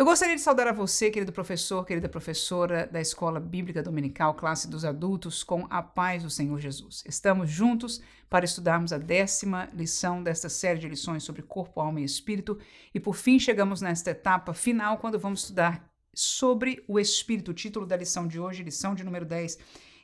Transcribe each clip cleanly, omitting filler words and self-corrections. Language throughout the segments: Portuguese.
Eu gostaria de saudar a você, querido professor, querida professora da Escola Bíblica Dominical, classe dos adultos, com a paz do Senhor Jesus. Estamos juntos para estudarmos a 10ª lição desta série de lições sobre corpo, alma e espírito, e por fim chegamos nesta etapa final, quando vamos estudar sobre o espírito. O título da lição de hoje, lição de número 10,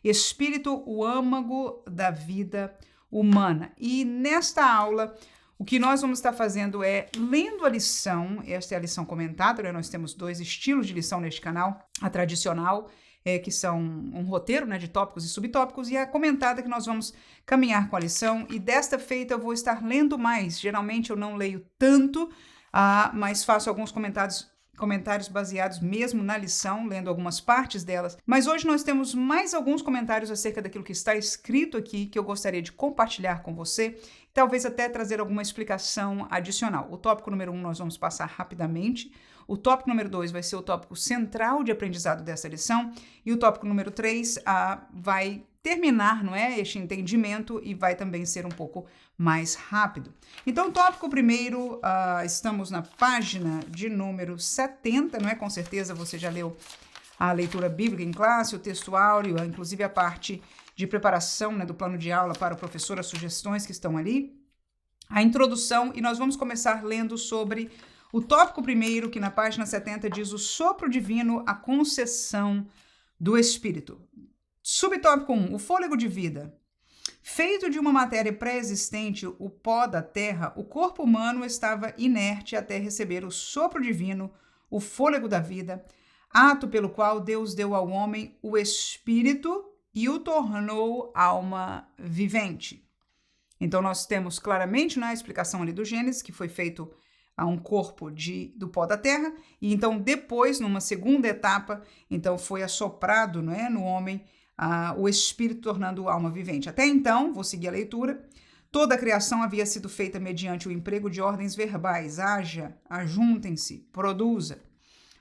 Espírito, o âmago da vida humana. E nesta aula, o que nós vamos estar fazendo é lendo a lição. Esta é a lição comentada, né? Nós temos dois estilos de lição neste canal, a tradicional, que são um roteiro, né, de tópicos e subtópicos, e a comentada, que nós vamos caminhar com a lição, e desta feita eu vou estar lendo mais. Geralmente eu não leio tanto, mas faço alguns comentários baseados mesmo na lição, lendo algumas partes delas. Mas hoje nós temos mais alguns comentários acerca daquilo que está escrito aqui, que eu gostaria de compartilhar com você, talvez até trazer alguma explicação adicional. O tópico número 1 nós vamos passar rapidamente. O tópico número 2 vai ser o tópico central de aprendizado dessa lição. E o tópico número 3 vai terminar, não é, este entendimento, e vai também ser um pouco mais rápido. Então, o tópico primeiro, estamos na página de número 70, não é? Com certeza você já leu a leitura bíblica em classe, o texto áureo, inclusive a parte de preparação, né, do plano de aula para o professor, as sugestões que estão ali, a introdução, e nós vamos começar lendo sobre o tópico primeiro, que na página 70 diz o sopro divino, a concessão do Espírito. Subtópico 1, o fôlego de vida. Feito de uma matéria pré-existente, o pó da terra, o corpo humano estava inerte até receber o sopro divino, o fôlego da vida, ato pelo qual Deus deu ao homem o Espírito e o tornou alma vivente. Então, nós temos claramente na explicação ali do Gênesis, que foi feito a um corpo do pó da terra, e então depois, numa segunda etapa, então foi assoprado, não é, no homem o Espírito, tornando alma vivente. Até então, vou seguir a leitura, toda a criação havia sido feita mediante o emprego de ordens verbais: haja, ajuntem-se, produza.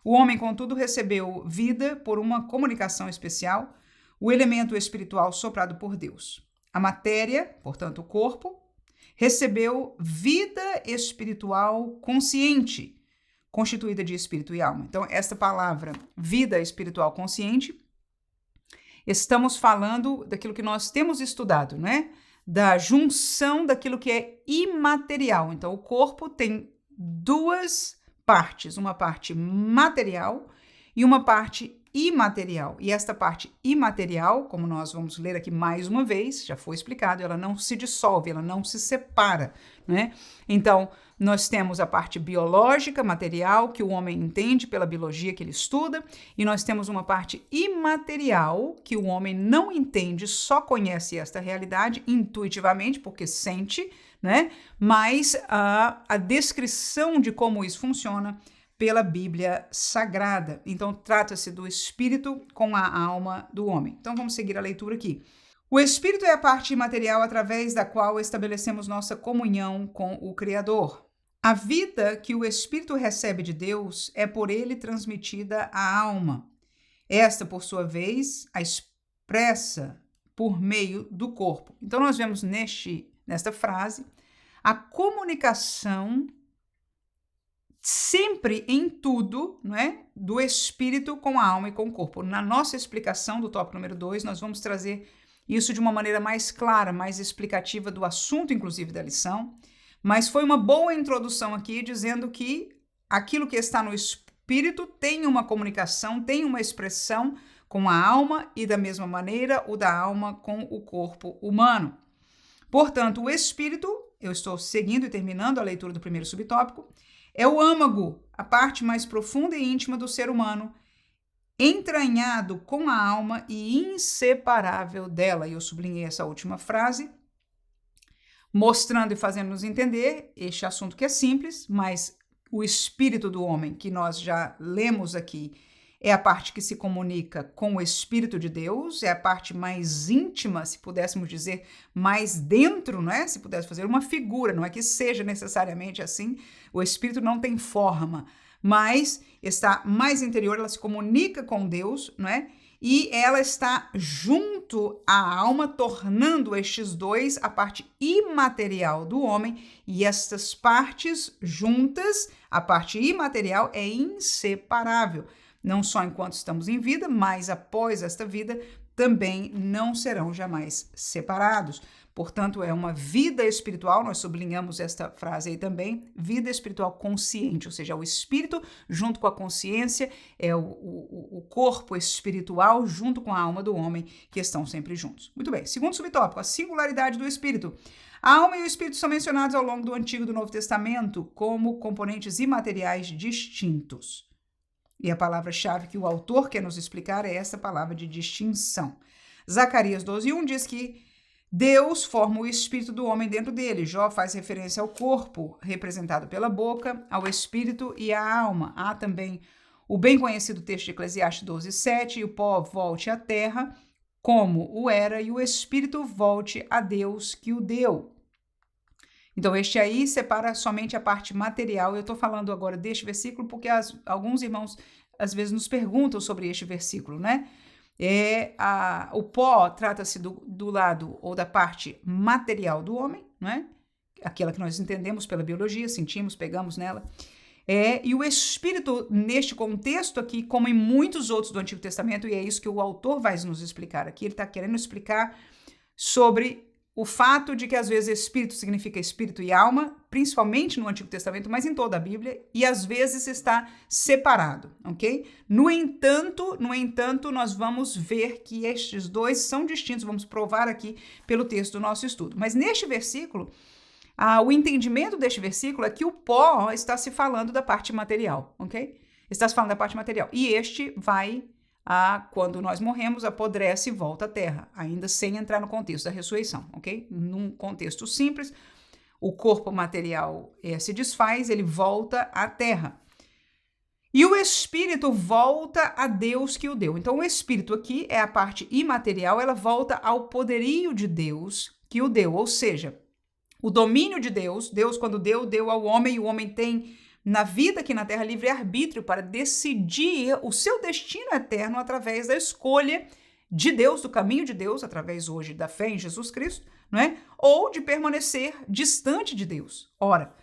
O homem, contudo, recebeu vida por uma comunicação especial, o elemento espiritual soprado por Deus. A matéria, portanto o corpo, recebeu vida espiritual consciente, constituída de espírito e alma. Então, esta palavra, vida espiritual consciente, estamos falando daquilo que nós temos estudado, né? Da junção daquilo que é imaterial. Então, o corpo tem duas partes, uma parte material e uma parte imaterial. E esta parte imaterial, como nós vamos ler aqui mais uma vez, já foi explicado, ela não se dissolve, ela não se separa, né? Então, nós temos a parte biológica, material, que o homem entende pela biologia que ele estuda, e nós temos uma parte imaterial, que o homem não entende, só conhece esta realidade intuitivamente, porque sente, né? Mas a descrição de como isso funciona pela Bíblia Sagrada. Então, trata-se do espírito com a alma do homem. Então, vamos seguir a leitura aqui. O espírito é a parte imaterial através da qual estabelecemos nossa comunhão com o Criador. A vida que o espírito recebe de Deus é por ele transmitida à alma. Esta, por sua vez, a expressa por meio do corpo. Então, nós vemos nesta frase a comunicação sempre, em tudo, não é? Do espírito com a alma e com o corpo. Na nossa explicação do tópico número 2, nós vamos trazer isso de uma maneira mais clara, mais explicativa do assunto, inclusive, da lição. Mas foi uma boa introdução aqui, dizendo que aquilo que está no espírito tem uma comunicação, tem uma expressão com a alma, e da mesma maneira o da alma com o corpo humano. Portanto, o espírito, eu estou seguindo e terminando a leitura do primeiro subtópico, é o âmago, a parte mais profunda e íntima do ser humano, entranhado com a alma e inseparável dela. E eu sublinhei essa última frase, mostrando e fazendo-nos entender este assunto que é simples, mas o espírito do homem, que nós já lemos aqui, é a parte que se comunica com o Espírito de Deus, é a parte mais íntima, se pudéssemos dizer, mais dentro, não é? Se pudesse fazer uma figura, não é que seja necessariamente assim, o Espírito não tem forma, mas está mais interior, ela se comunica com Deus, não é? E ela está junto junto à alma, tornando estes dois a parte imaterial do homem, e estas partes juntas, a parte imaterial é inseparável, não só enquanto estamos em vida, mas após esta vida também não serão jamais separados. Portanto, é uma vida espiritual, nós sublinhamos esta frase aí também, vida espiritual consciente, ou seja, o espírito junto com a consciência, é o corpo espiritual junto com a alma do homem, que estão sempre juntos. Muito bem, segundo subtópico, a singularidade do espírito. A alma e o espírito são mencionados ao longo do Antigo e do Novo Testamento como componentes imateriais distintos. E a palavra-chave que o autor quer nos explicar é essa palavra de distinção. Zacarias 12:1 diz que Deus forma o espírito do homem dentro dele. Jó faz referência ao corpo, representado pela boca, ao espírito e à alma. Há também o bem conhecido texto de Eclesiastes 12:7, e o pó volte à terra como o era, e o espírito volte a Deus que o deu. Então, este aí separa somente a parte material. Eu estou falando agora deste versículo porque alguns irmãos às vezes nos perguntam sobre este versículo, né? O pó trata-se do lado ou da parte material do homem, não é? Aquela que nós entendemos pela biologia, sentimos, pegamos nela. E o espírito, neste contexto aqui, como em muitos outros do Antigo Testamento, e é isso que o autor vai nos explicar aqui, ele está querendo explicar sobre o fato de que às vezes espírito significa espírito e alma, principalmente no Antigo Testamento, mas em toda a Bíblia, e às vezes está separado, ok? No entanto, nós vamos ver que estes dois são distintos, vamos provar aqui pelo texto do nosso estudo. Mas neste versículo, o entendimento deste versículo é que o pó está se falando da parte material, ok? Está se falando da parte material. E este vai... quando nós morremos, apodrece e volta à terra, ainda sem entrar no contexto da ressurreição, ok? Num contexto simples, o corpo material se desfaz, ele volta à terra. E o espírito volta a Deus que o deu. Então, o espírito aqui é a parte imaterial, ela volta ao poderio de Deus que o deu, ou seja, o domínio de Deus, Deus quando deu ao homem, e o homem tem... na vida aqui na Terra, livre-arbítrio para decidir o seu destino eterno através da escolha de Deus, do caminho de Deus, através hoje da fé em Jesus Cristo, não é? Ou de permanecer distante de Deus. Ora,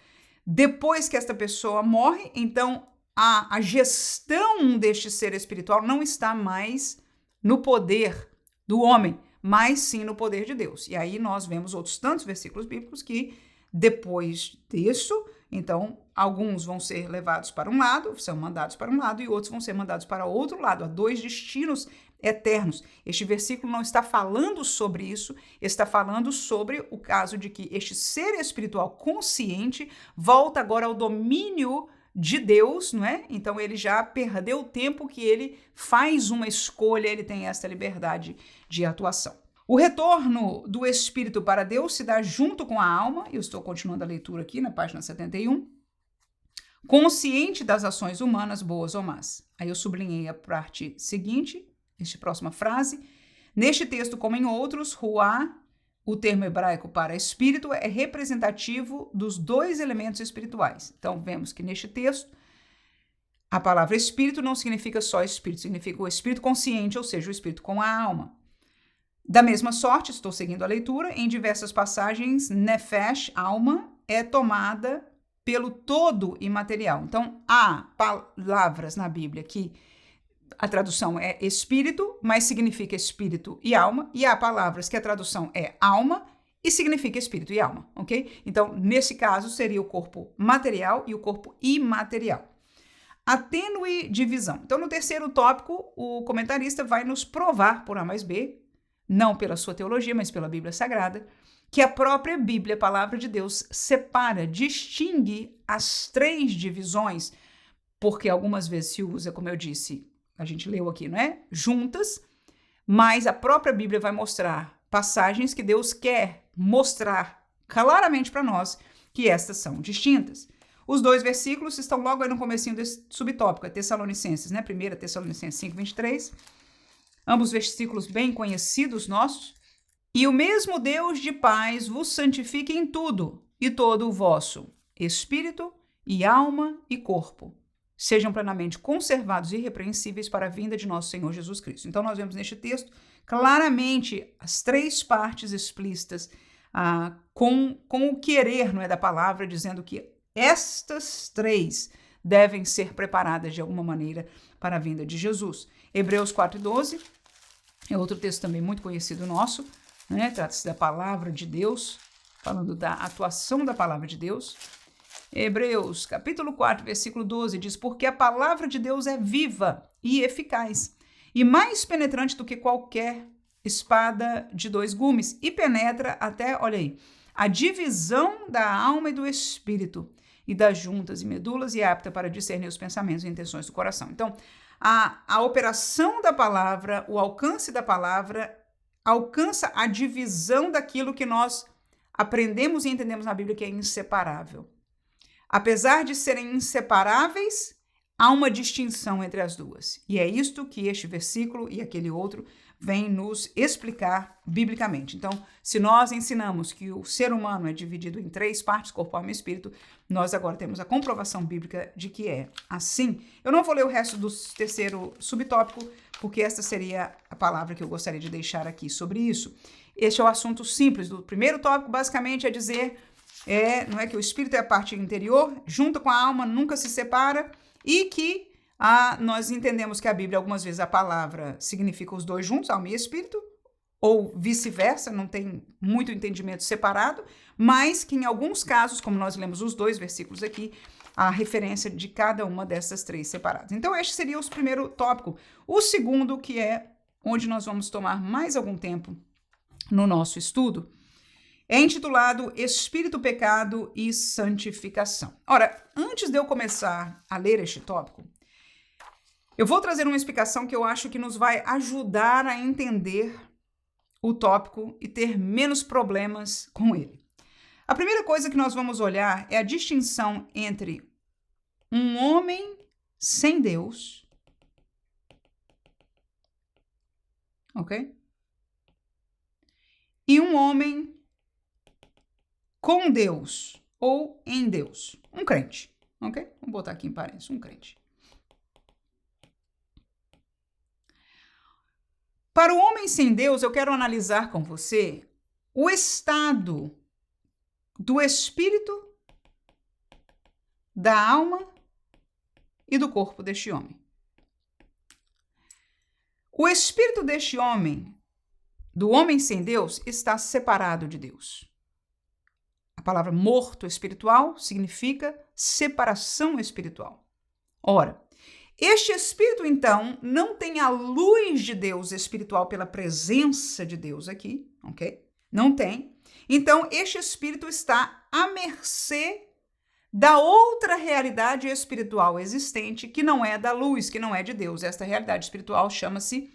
depois que esta pessoa morre, então a gestão deste ser espiritual não está mais no poder do homem, mas sim no poder de Deus. E aí nós vemos outros tantos versículos bíblicos que, depois disso, então, alguns vão ser levados para um lado, são mandados para um lado, e outros vão ser mandados para outro lado. Há dois destinos eternos. Este versículo não está falando sobre isso, está falando sobre o caso de que este ser espiritual consciente volta agora ao domínio de Deus, não é? Então, ele já perdeu o tempo que ele faz uma escolha, ele tem esta liberdade de atuação. O retorno do espírito para Deus se dá junto com a alma, eu estou continuando a leitura aqui na página 71, consciente das ações humanas, boas ou más. Aí eu sublinhei a parte seguinte, esta próxima frase. Neste texto, como em outros, ruá, o termo hebraico para espírito, é representativo dos dois elementos espirituais. Então, vemos que neste texto, a palavra espírito não significa só espírito, significa o espírito consciente, ou seja, o espírito com a alma. Da mesma sorte, estou seguindo a leitura, em diversas passagens, nefesh, alma, é tomada pelo todo imaterial. Então, há palavras na Bíblia que a tradução é espírito, mas significa espírito e alma, e há palavras que a tradução é alma e significa espírito e alma, ok? Então, nesse caso, seria o corpo material e o corpo imaterial. A tênue divisão. Então, no terceiro tópico, o comentarista vai nos provar, por A mais B, não pela sua teologia, mas pela Bíblia Sagrada, que a própria Bíblia, a palavra de Deus, separa, distingue as três divisões, porque algumas vezes se usa, como eu disse, a gente leu aqui, não é? Juntas, mas a própria Bíblia vai mostrar passagens que Deus quer mostrar claramente para nós que estas são distintas. Os dois versículos estão logo aí no comecinho desse subtópico, é Tessalonicenses, né? 1 Tessalonicenses 5:23. Ambos versículos bem conhecidos nossos. E o mesmo Deus de paz vos santifique em tudo, e todo o vosso espírito e alma e corpo sejam plenamente conservados e irrepreensíveis para a vinda de nosso Senhor Jesus Cristo. Então, nós vemos neste texto claramente as três partes explícitas com o querer, não é, da palavra, dizendo que estas três devem ser preparadas de alguma maneira para a vinda de Jesus. Hebreus 4:12 é outro texto também muito conhecido nosso, né? Trata-se da palavra de Deus, falando da atuação da palavra de Deus. Hebreus, capítulo 4, versículo 12, diz: porque a palavra de Deus é viva e eficaz, e mais penetrante do que qualquer espada de dois gumes, e penetra até, olha aí, a divisão da alma e do espírito, e das juntas e medulas, e é apta para discernir os pensamentos e intenções do coração. Então, a operação da palavra, o alcance da palavra, alcança a divisão daquilo que nós aprendemos e entendemos na Bíblia que é inseparável. Apesar de serem inseparáveis, há uma distinção entre as duas. E é isto que este versículo e aquele outro vem nos explicar biblicamente. Então, se nós ensinamos que o ser humano é dividido em três partes, corpo, alma e espírito, nós agora temos a comprovação bíblica de que é assim. Eu não vou ler o resto do terceiro subtópico, porque esta seria a palavra que eu gostaria de deixar aqui sobre isso. Este é o assunto simples do primeiro tópico, basicamente é dizer, não é que o espírito é a parte interior, junto com a alma, nunca se separa, e que nós entendemos que a Bíblia, algumas vezes, a palavra significa os dois juntos, alma e espírito, ou vice-versa, não tem muito entendimento separado, mas que em alguns casos, como nós lemos os dois versículos aqui, a referência de cada uma dessas três separadas. Então, este seria o primeiro tópico. O segundo, que é onde nós vamos tomar mais algum tempo no nosso estudo, é intitulado Espírito, Pecado e Santificação. Ora, antes de eu começar a ler este tópico, eu vou trazer uma explicação que eu acho que nos vai ajudar a entender o tópico e ter menos problemas com ele. A primeira coisa que nós vamos olhar é a distinção entre um homem sem Deus, ok? E um homem com Deus ou em Deus, um crente, ok? Vamos botar aqui em parênteses, um crente. Para o homem sem Deus, eu quero analisar com você o estado do espírito, da alma e do corpo deste homem. O espírito deste homem, do homem sem Deus, está separado de Deus. A palavra morto espiritual significa separação espiritual. Ora, este espírito, então, não tem a luz de Deus espiritual pela presença de Deus aqui, ok? Não tem. Então, este espírito está à mercê da outra realidade espiritual existente, que não é da luz, que não é de Deus. Esta realidade espiritual chama-se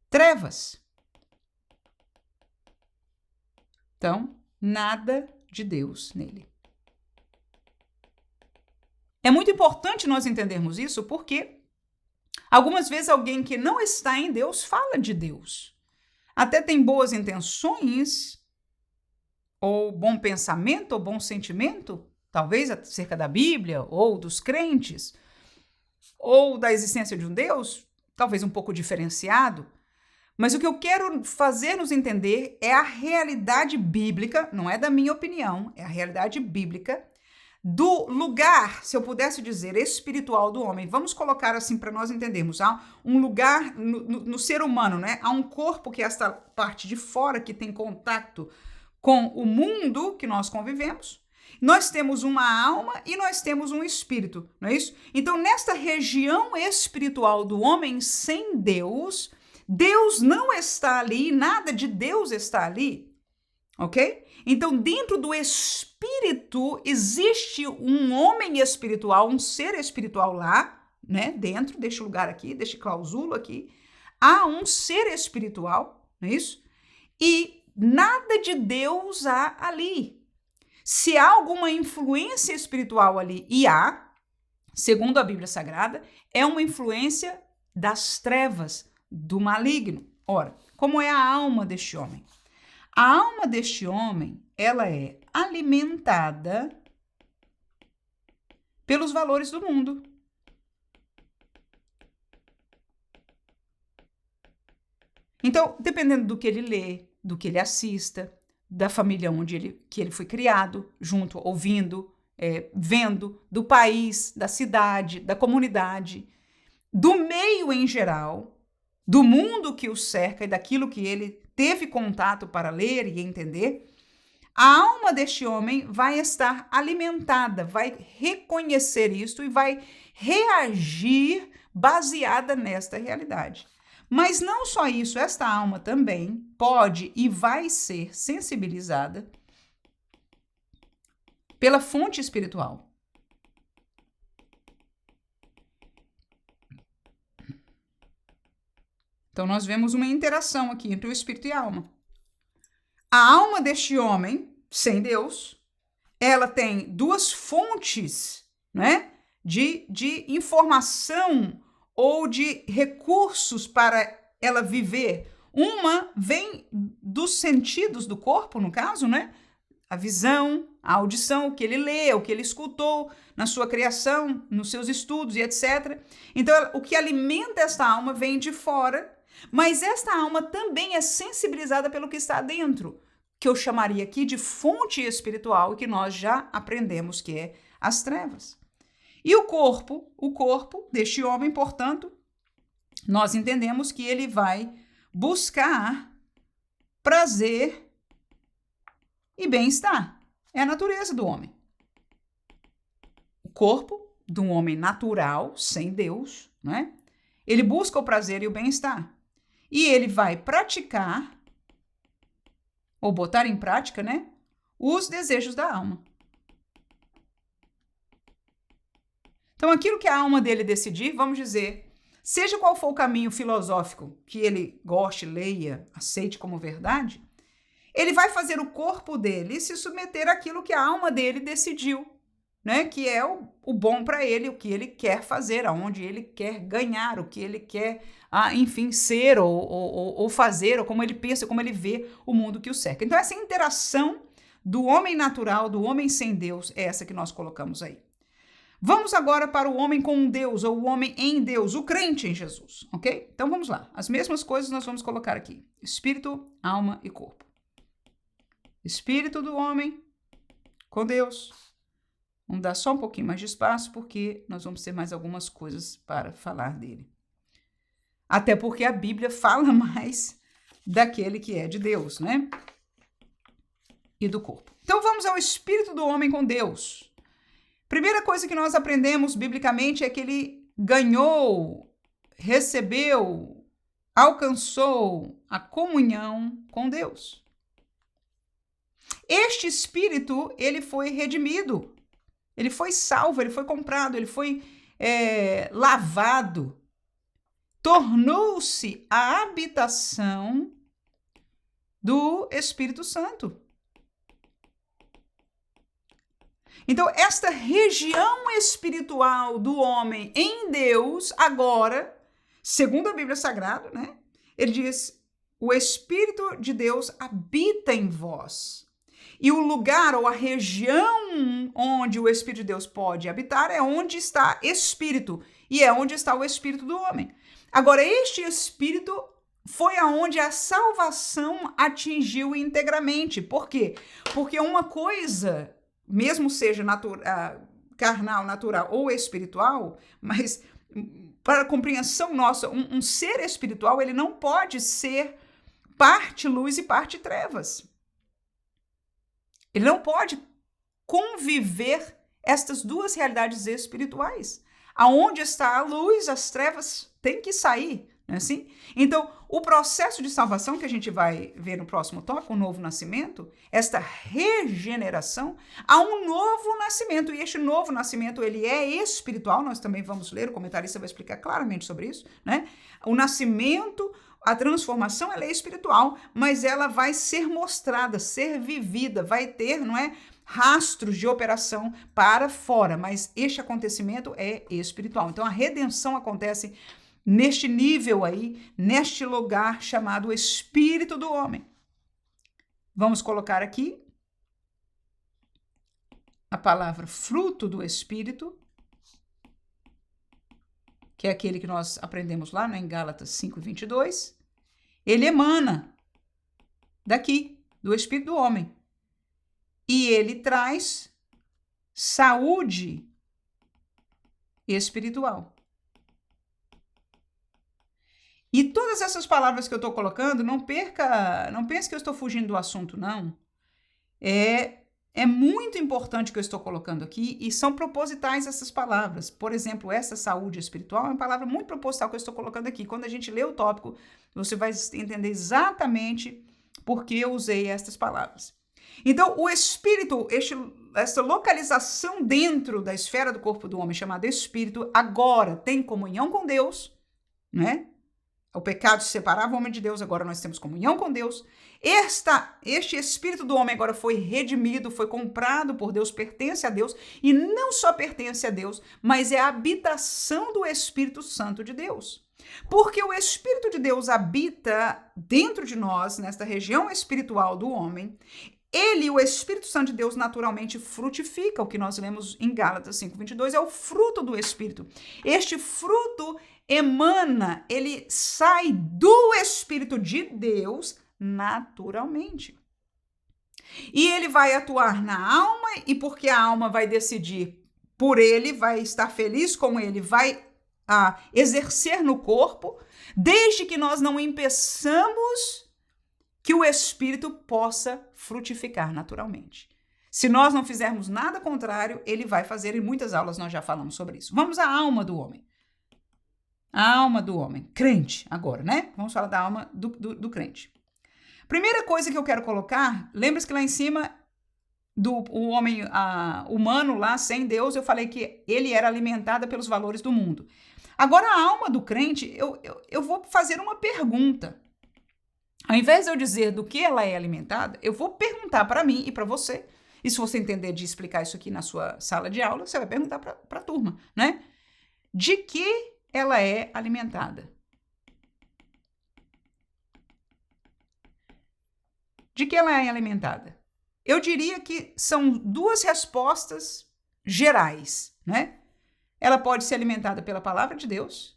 trevas. Então, nada de Deus nele. É muito importante nós entendermos isso porque algumas vezes alguém que não está em Deus fala de Deus. Até tem boas intenções, ou bom pensamento, ou bom sentimento, talvez acerca da Bíblia, ou dos crentes, ou da existência de um Deus, talvez um pouco diferenciado. Mas o que eu quero fazer nos entender é a realidade bíblica, não é da minha opinião, é a realidade bíblica do lugar, se eu pudesse dizer, espiritual do homem. Vamos colocar assim para nós entendermos. Há um lugar no ser humano, né? Há um corpo que é esta parte de fora que tem contato com o mundo que nós convivemos. Nós temos uma alma e nós temos um espírito, não é isso? Então, nesta região espiritual do homem sem Deus, Deus não está ali, nada de Deus está ali, ok? Então, dentro do espírito, existe um homem espiritual, um ser espiritual lá, né? Dentro deste lugar aqui, deste clausulo aqui, há um ser espiritual, não é isso? E nada de Deus há ali. Se há alguma influência espiritual ali, e há, segundo a Bíblia Sagrada, é uma influência das trevas, do maligno. Ora, como é a alma deste homem? A alma deste homem, ela é alimentada pelos valores do mundo. Então, dependendo do que ele lê, do que ele assista, da família que ele foi criado, junto, ouvindo, vendo, do país, da cidade, da comunidade, do meio em geral, do mundo que o cerca e daquilo que ele teve contato para ler e entender, a alma deste homem vai estar alimentada, vai reconhecer isto e vai reagir baseada nesta realidade. Mas não só isso, esta alma também pode e vai ser sensibilizada pela fonte espiritual. Então, nós vemos uma interação aqui entre o espírito e a alma. A alma deste homem, sem Deus, ela tem duas fontes, né, de informação ou de recursos para ela viver. Uma vem dos sentidos do corpo, no caso, né? A visão, a audição, o que ele lê, o que ele escutou na sua criação, nos seus estudos e etc. Então, o que alimenta esta alma vem de fora, mas esta alma também é sensibilizada pelo que está dentro, que eu chamaria aqui de fonte espiritual, e que nós já aprendemos que é as trevas. E o corpo deste homem, portanto, nós entendemos que ele vai buscar prazer e bem-estar. É a natureza do homem. O corpo de um homem natural, sem Deus, né? Ele busca o prazer e o bem-estar. E ele vai praticar, ou botar em prática, né, os desejos da alma. Então, aquilo que a alma dele decidir, vamos dizer, seja qual for o caminho filosófico que ele goste, leia, aceite como verdade, ele vai fazer o corpo dele se submeter àquilo que a alma dele decidiu, né? Que é o bom para ele, o que ele quer fazer, aonde ele quer ganhar, o que ele quer, enfim, ser ou fazer, ou como ele pensa, como ele vê o mundo que o cerca. Então, essa interação do homem natural, do homem sem Deus, é essa que nós colocamos aí. Vamos agora para o homem com Deus, ou o homem em Deus, o crente em Jesus, ok? Então vamos lá. As mesmas coisas nós vamos colocar aqui: espírito, alma e corpo. Espírito do homem com Deus. Vamos dar só um pouquinho mais de espaço, porque nós vamos ter mais algumas coisas para falar dele. Até porque a Bíblia fala mais daquele que é de Deus, né? E do corpo. Então vamos ao espírito do homem com Deus. Primeira coisa que nós aprendemos biblicamente é que ele ganhou, recebeu, alcançou a comunhão com Deus. Este espírito, ele foi redimido, ele foi salvo, ele foi comprado, ele foi lavado, tornou-se a habitação do Espírito Santo. Então, esta região espiritual do homem em Deus, agora, segundo a Bíblia Sagrada, né? Ele diz, o Espírito de Deus habita em vós. E o lugar ou a região onde o Espírito de Deus pode habitar é onde está Espírito, e é onde está o Espírito do homem. Agora, este Espírito foi aonde a salvação atingiu integramente. Por quê? Porque uma coisa, mesmo seja carnal, natural ou espiritual, mas para a compreensão nossa, um ser espiritual, ele não pode ser parte luz e parte trevas. Ele não pode conviver estas duas realidades espirituais. Aonde está a luz, as trevas têm que sair, não é assim? Então, o processo de salvação que a gente vai ver no próximo tópico, o novo nascimento, esta regeneração, há um novo nascimento, e este novo nascimento, ele é espiritual, nós também vamos ler, o comentarista vai explicar claramente sobre isso, né? O nascimento, a transformação, ela é espiritual, mas ela vai ser mostrada, ser vivida, vai ter, não é, rastros de operação para fora, mas este acontecimento é espiritual. Então, a redenção acontece neste nível aí, neste lugar chamado Espírito do homem. Vamos colocar aqui a palavra fruto do Espírito, que é aquele que nós aprendemos lá, né, em Gálatas 5:22, ele emana daqui, do espírito do homem. E ele traz saúde espiritual. E todas essas palavras que eu estou colocando, não pense que eu estou fugindo do assunto, não. É muito importante o que eu estou colocando aqui e são propositais essas palavras. Por exemplo, essa saúde espiritual é uma palavra muito proposital que eu estou colocando aqui. Quando a gente lê o tópico, você vai entender exatamente por que eu usei estas palavras. Então, o espírito, essa localização dentro da esfera do corpo do homem, chamada espírito, agora tem comunhão com Deus, né? O pecado se separava o homem de Deus, agora nós temos comunhão com Deus. Este espírito do homem agora foi redimido, foi comprado por Deus, pertence a Deus, e não só pertence a Deus, mas é a habitação do Espírito Santo de Deus. Porque o Espírito de Deus habita dentro de nós, nesta região espiritual do homem. Ele, o Espírito Santo de Deus, naturalmente frutifica. O que nós lemos em Gálatas 5:22 é o fruto do Espírito. Este fruto emana, ele sai do Espírito de Deus naturalmente. E ele vai atuar na alma, e porque a alma vai decidir por ele, vai estar feliz com ele, vai exercer no corpo, desde que nós não impeçamos que o Espírito possa frutificar naturalmente. Se nós não fizermos nada contrário, ele vai fazer, em muitas aulas nós já falamos sobre isso. Vamos à alma do homem. A alma do homem, crente agora, né? Vamos falar da alma do crente. Primeira coisa que eu quero colocar, lembra-se que lá em cima, o homem humano lá, sem Deus, eu falei que ele era alimentado pelos valores do mundo. Agora, a alma do crente, eu vou fazer uma pergunta. Ao invés de eu dizer do que ela é alimentada, eu vou perguntar para mim e para você. E se você entender de explicar isso aqui na sua sala de aula, você vai perguntar para a turma, né? De que ela é alimentada? De que ela é alimentada? Eu diria que são duas respostas gerais, né? Ela pode ser alimentada pela palavra de Deus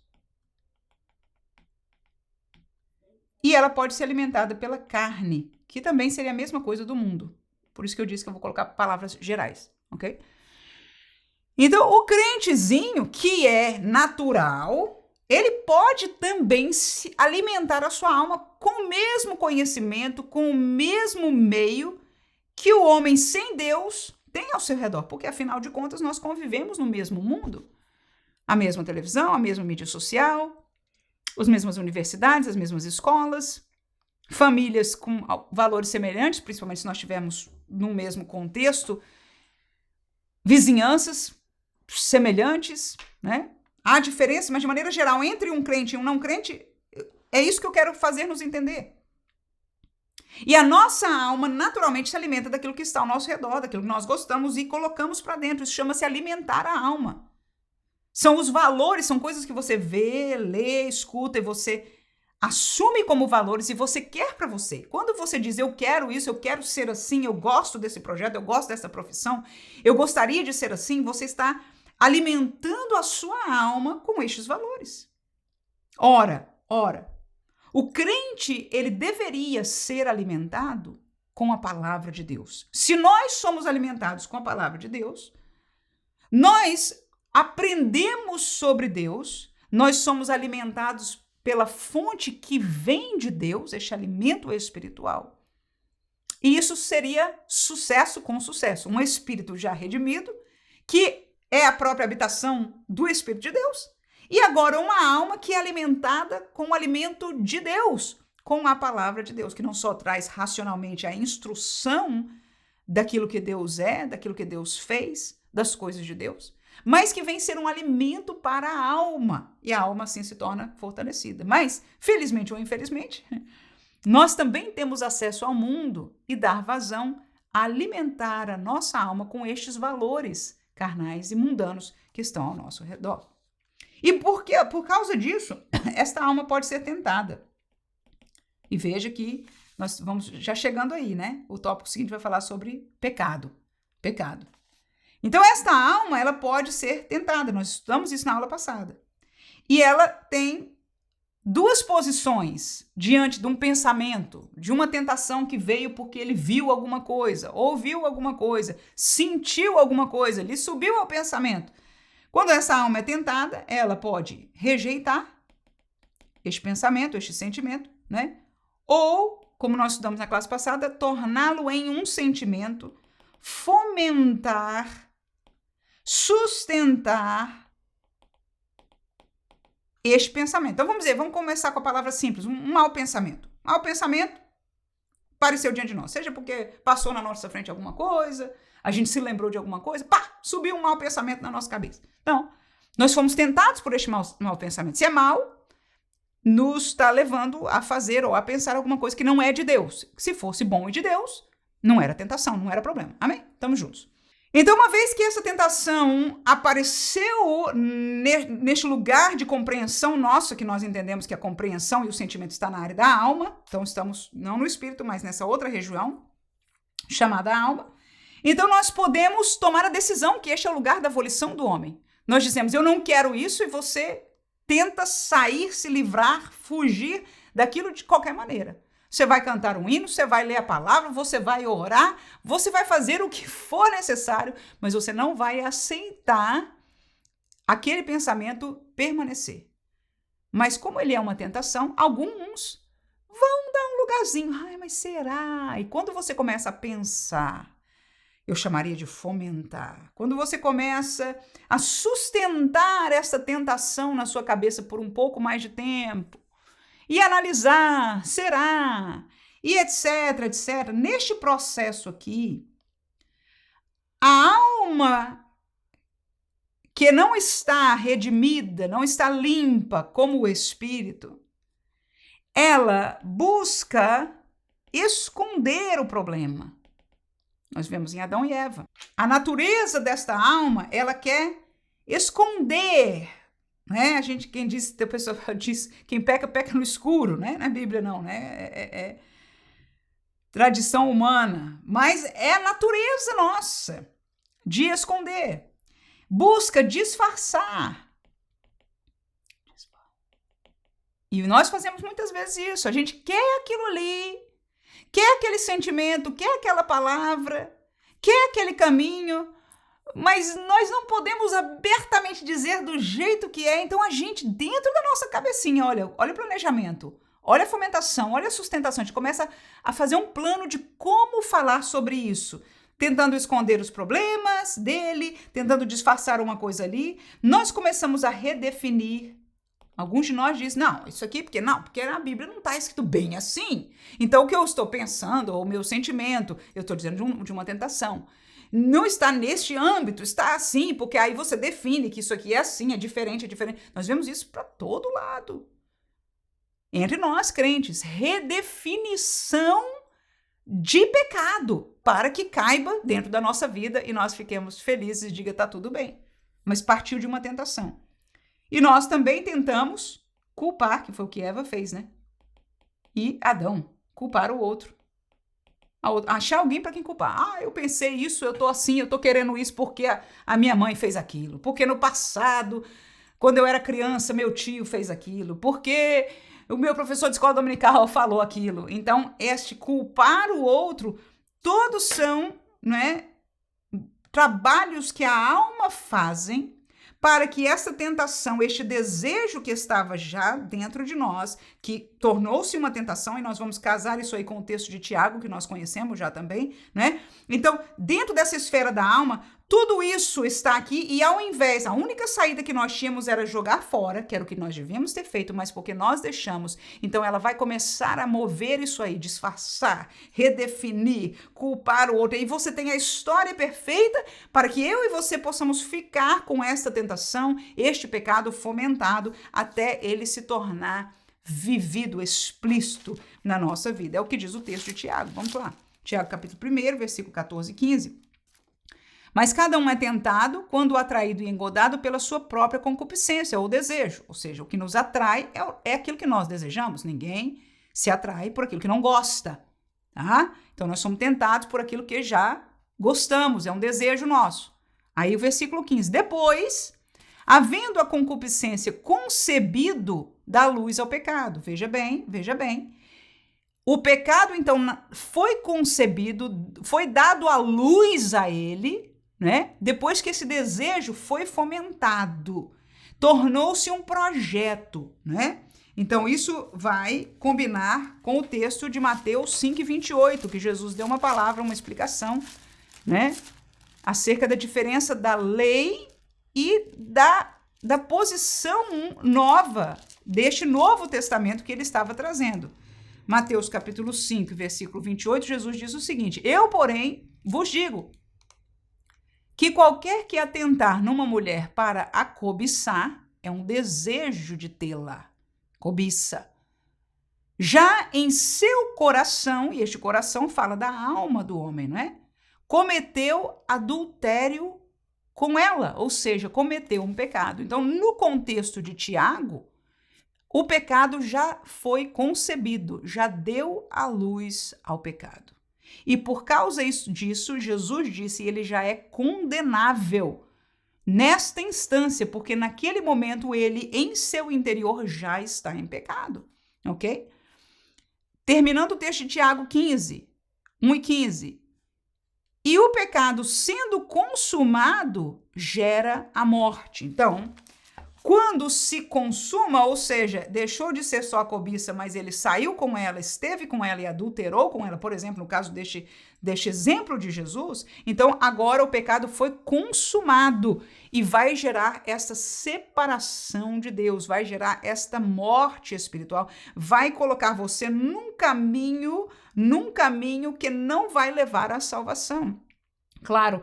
e ela pode ser alimentada pela carne, que também seria a mesma coisa do mundo. Por isso que eu disse que eu vou colocar palavras gerais, ok? Então, o crentezinho, que é natural, ele pode também se alimentar a sua alma com o mesmo conhecimento, com o mesmo meio que o homem sem Deus tem ao seu redor, porque afinal de contas nós convivemos no mesmo mundo. A mesma televisão, a mesma mídia social, as mesmas universidades, as mesmas escolas, famílias com valores semelhantes, principalmente se nós estivermos no mesmo contexto, vizinhanças semelhantes, né? Há diferença, mas de maneira geral, entre um crente e um não crente, é isso que eu quero fazer nos entender. E a nossa alma naturalmente se alimenta daquilo que está ao nosso redor, daquilo que nós gostamos e colocamos para dentro. Isso chama-se alimentar a alma. São os valores, são coisas que você vê, lê, escuta e você assume como valores e você quer para você. Quando você diz eu quero isso, eu quero ser assim, eu gosto desse projeto, eu gosto dessa profissão, eu gostaria de ser assim, você está alimentando a sua alma com estes valores. Ora, o crente, ele deveria ser alimentado com a palavra de Deus. Se nós somos alimentados com a palavra de Deus, nós aprendemos sobre Deus, nós somos alimentados pela fonte que vem de Deus, este alimento espiritual. E isso seria sucesso com sucesso. Um espírito já redimido, que é a própria habitação do Espírito de Deus. E agora uma alma que é alimentada com o alimento de Deus, com a palavra de Deus, que não só traz racionalmente a instrução daquilo que Deus é, daquilo que Deus fez, das coisas de Deus, mas que vem ser um alimento para a alma, e a alma assim se torna fortalecida. Mas, felizmente ou infelizmente, nós também temos acesso ao mundo e dar vazão a alimentar a nossa alma com estes valores carnais e mundanos que estão ao nosso redor. E por causa disso, esta alma pode ser tentada. E veja que nós vamos já chegando aí, né? O tópico seguinte vai falar sobre pecado. Pecado. Então, esta alma, ela pode ser tentada. Nós estudamos isso na aula passada. E ela tem duas posições diante de um pensamento, de uma tentação que veio porque ele viu alguma coisa, ouviu alguma coisa, sentiu alguma coisa, lhe subiu ao pensamento. Quando essa alma é tentada, ela pode rejeitar este pensamento, este sentimento, né? Ou, como nós estudamos na classe passada, torná-lo em um sentimento, fomentar, sustentar este pensamento. Então vamos começar com a palavra simples, um mau pensamento. Mau pensamento apareceu diante de nós, seja porque passou na nossa frente alguma coisa, a gente se lembrou de alguma coisa, pá, subiu um mau pensamento na nossa cabeça. Então, nós fomos tentados por este mau pensamento. Se é mau, nos está levando a fazer ou a pensar alguma coisa que não é de Deus. Se fosse bom e de Deus, não era tentação, não era problema. Amém? Estamos juntos. Então, uma vez que essa tentação apareceu neste lugar de compreensão nossa, que nós entendemos que a compreensão e o sentimento está na área da alma, então estamos não no espírito, mas nessa outra região, chamada alma, então nós podemos tomar a decisão que este é o lugar da volição do homem. Nós dizemos, eu não quero isso, e você tenta sair, se livrar, fugir daquilo de qualquer maneira. Você vai cantar um hino, você vai ler a palavra, você vai orar, você vai fazer o que for necessário, mas você não vai aceitar aquele pensamento permanecer. Mas como ele é uma tentação, alguns vão dar um lugarzinho. Ai, mas será? E quando você começa a pensar, eu chamaria de fomentar. Quando você começa a sustentar essa tentação na sua cabeça por um pouco mais de tempo, e analisar, será, e etc, etc. Neste processo aqui, a alma que não está redimida, não está limpa como o espírito, ela busca esconder o problema. Nós vemos em Adão e Eva. A natureza desta alma, ela quer esconder, né? Quem diz, a pessoa diz, quem peca, peca no escuro, né? Na Bíblia não, né? É tradição humana, mas é a natureza nossa de esconder. Busca disfarçar. E nós fazemos muitas vezes isso. A gente quer aquilo ali, quer aquele sentimento, quer aquela palavra, quer aquele caminho, mas nós não podemos abertamente dizer do jeito que é. Então a gente, dentro da nossa cabecinha, olha o planejamento, olha a fomentação, olha a sustentação. A gente começa a fazer um plano de como falar sobre isso, tentando esconder os problemas dele, tentando disfarçar uma coisa ali. Nós começamos a redefinir. Alguns de nós dizem, não, isso aqui, porque na Bíblia não está escrito bem assim. Então o que eu estou pensando, ou o meu sentimento, eu estou dizendo de uma tentação, não está neste âmbito, está assim, porque aí você define que isso aqui é assim, é diferente. Nós vemos isso para todo lado. Entre nós, crentes, redefinição de pecado para que caiba dentro da nossa vida e nós fiquemos felizes e diga, tá tudo bem. Mas partiu de uma tentação. E nós também tentamos culpar, que foi o que Eva fez, né? E Adão, culpar o outro. Achar alguém para quem culpar. Ah, eu pensei isso, eu tô assim, eu tô querendo isso porque a minha mãe fez aquilo. Porque no passado, quando eu era criança, meu tio fez aquilo. Porque o meu professor de escola dominical falou aquilo. Então, este culpar o outro, todos são, né, trabalhos que a alma fazem para que essa tentação, este desejo que estava já dentro de nós, que tornou-se uma tentação, e nós vamos casar isso aí com o texto de Tiago, que nós conhecemos já também, né? Então, dentro dessa esfera da alma, tudo isso está aqui e ao invés, a única saída que nós tínhamos era jogar fora, que era o que nós devíamos ter feito, mas porque nós deixamos, então ela vai começar a mover isso aí, disfarçar, redefinir, culpar o outro. E você tem a história perfeita para que eu e você possamos ficar com esta tentação, este pecado fomentado, até ele se tornar vivido, explícito na nossa vida. É o que diz o texto de Tiago. Vamos lá. Tiago capítulo 1, versículo 14 e 15. Mas cada um é tentado quando atraído e engodado pela sua própria concupiscência ou desejo. Ou seja, o que nos atrai é aquilo que nós desejamos. Ninguém se atrai por aquilo que não gosta. Tá? Então, nós somos tentados por aquilo que já gostamos. É um desejo nosso. Aí o versículo 15. Depois, Havendo a concupiscência concebido, dá luz ao pecado. Veja bem, veja bem. O pecado, então, foi concebido, foi dado à luz a ele, né? Depois que esse desejo foi fomentado, tornou-se um projeto, né? Então, isso vai combinar com o texto de Mateus 5:28, que Jesus deu uma palavra, uma explicação, né? Acerca da diferença da lei e da posição nova, deste Novo Testamento que ele estava trazendo. Mateus capítulo 5, versículo 28, Jesus diz o seguinte: eu, porém, vos digo que qualquer que atentar numa mulher para a cobiçar, é um desejo de tê-la, cobiça. Já em seu coração, e este coração fala da alma do homem, não é? Cometeu adultério com ela, ou seja, cometeu um pecado. Então, no contexto de Tiago, o pecado já foi concebido, já deu a luz ao pecado. E por causa disso, Jesus disse, ele já é condenável nesta instância, porque naquele momento ele, em seu interior, já está em pecado, ok? Terminando o texto de Tiago 15, 1 e 15. E o pecado sendo consumado gera a morte. Então, quando se consuma, ou seja, deixou de ser só a cobiça, mas ele saiu com ela, esteve com ela e adulterou com ela, por exemplo, no caso deste exemplo de Jesus, então agora o pecado foi consumado e vai gerar essa separação de Deus, vai gerar esta morte espiritual, vai colocar você num caminho que não vai levar à salvação. Claro,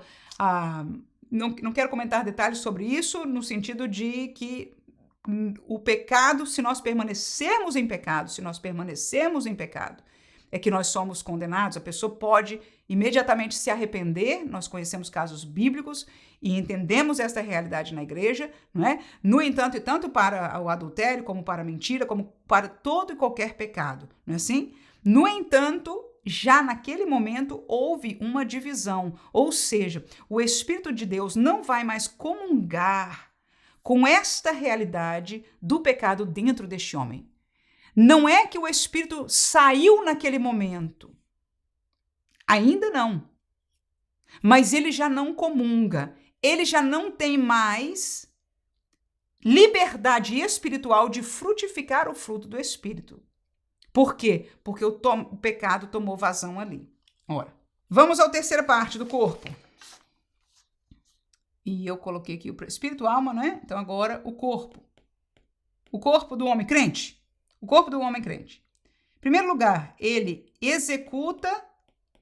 não quero comentar detalhes sobre isso, no sentido de que o pecado, se nós permanecermos em pecado, é que nós somos condenados. A pessoa pode imediatamente se arrepender, nós conhecemos casos bíblicos e entendemos esta realidade na igreja, não é? No entanto, e tanto para o adultério, como para a mentira, como para todo e qualquer pecado, não é assim? No entanto, já naquele momento houve uma divisão, ou seja, o Espírito de Deus não vai mais comungar com esta realidade do pecado dentro deste homem. Não é que o Espírito saiu naquele momento, ainda não, mas ele já não comunga, ele já não tem mais liberdade espiritual de frutificar o fruto do Espírito. Por quê? Porque o pecado tomou vazão ali. Ora, vamos à terceira parte do corpo. E eu coloquei aqui o espírito, alma, não é? Então agora o corpo. O corpo do homem crente. O corpo do homem crente. Em primeiro lugar, ele executa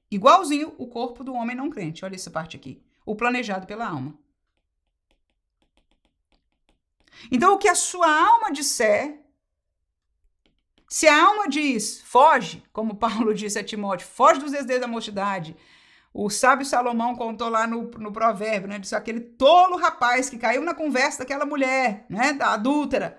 igualzinho o corpo do homem não crente. Olha essa parte aqui. O planejado pela alma. Então o que a sua alma disser, se a alma diz, foge, como Paulo disse a Timóteo, foge dos desejos da mocidade. O sábio Salomão contou lá no provérbio, né? Disse aquele tolo rapaz que caiu na conversa daquela mulher, né? Da adúltera.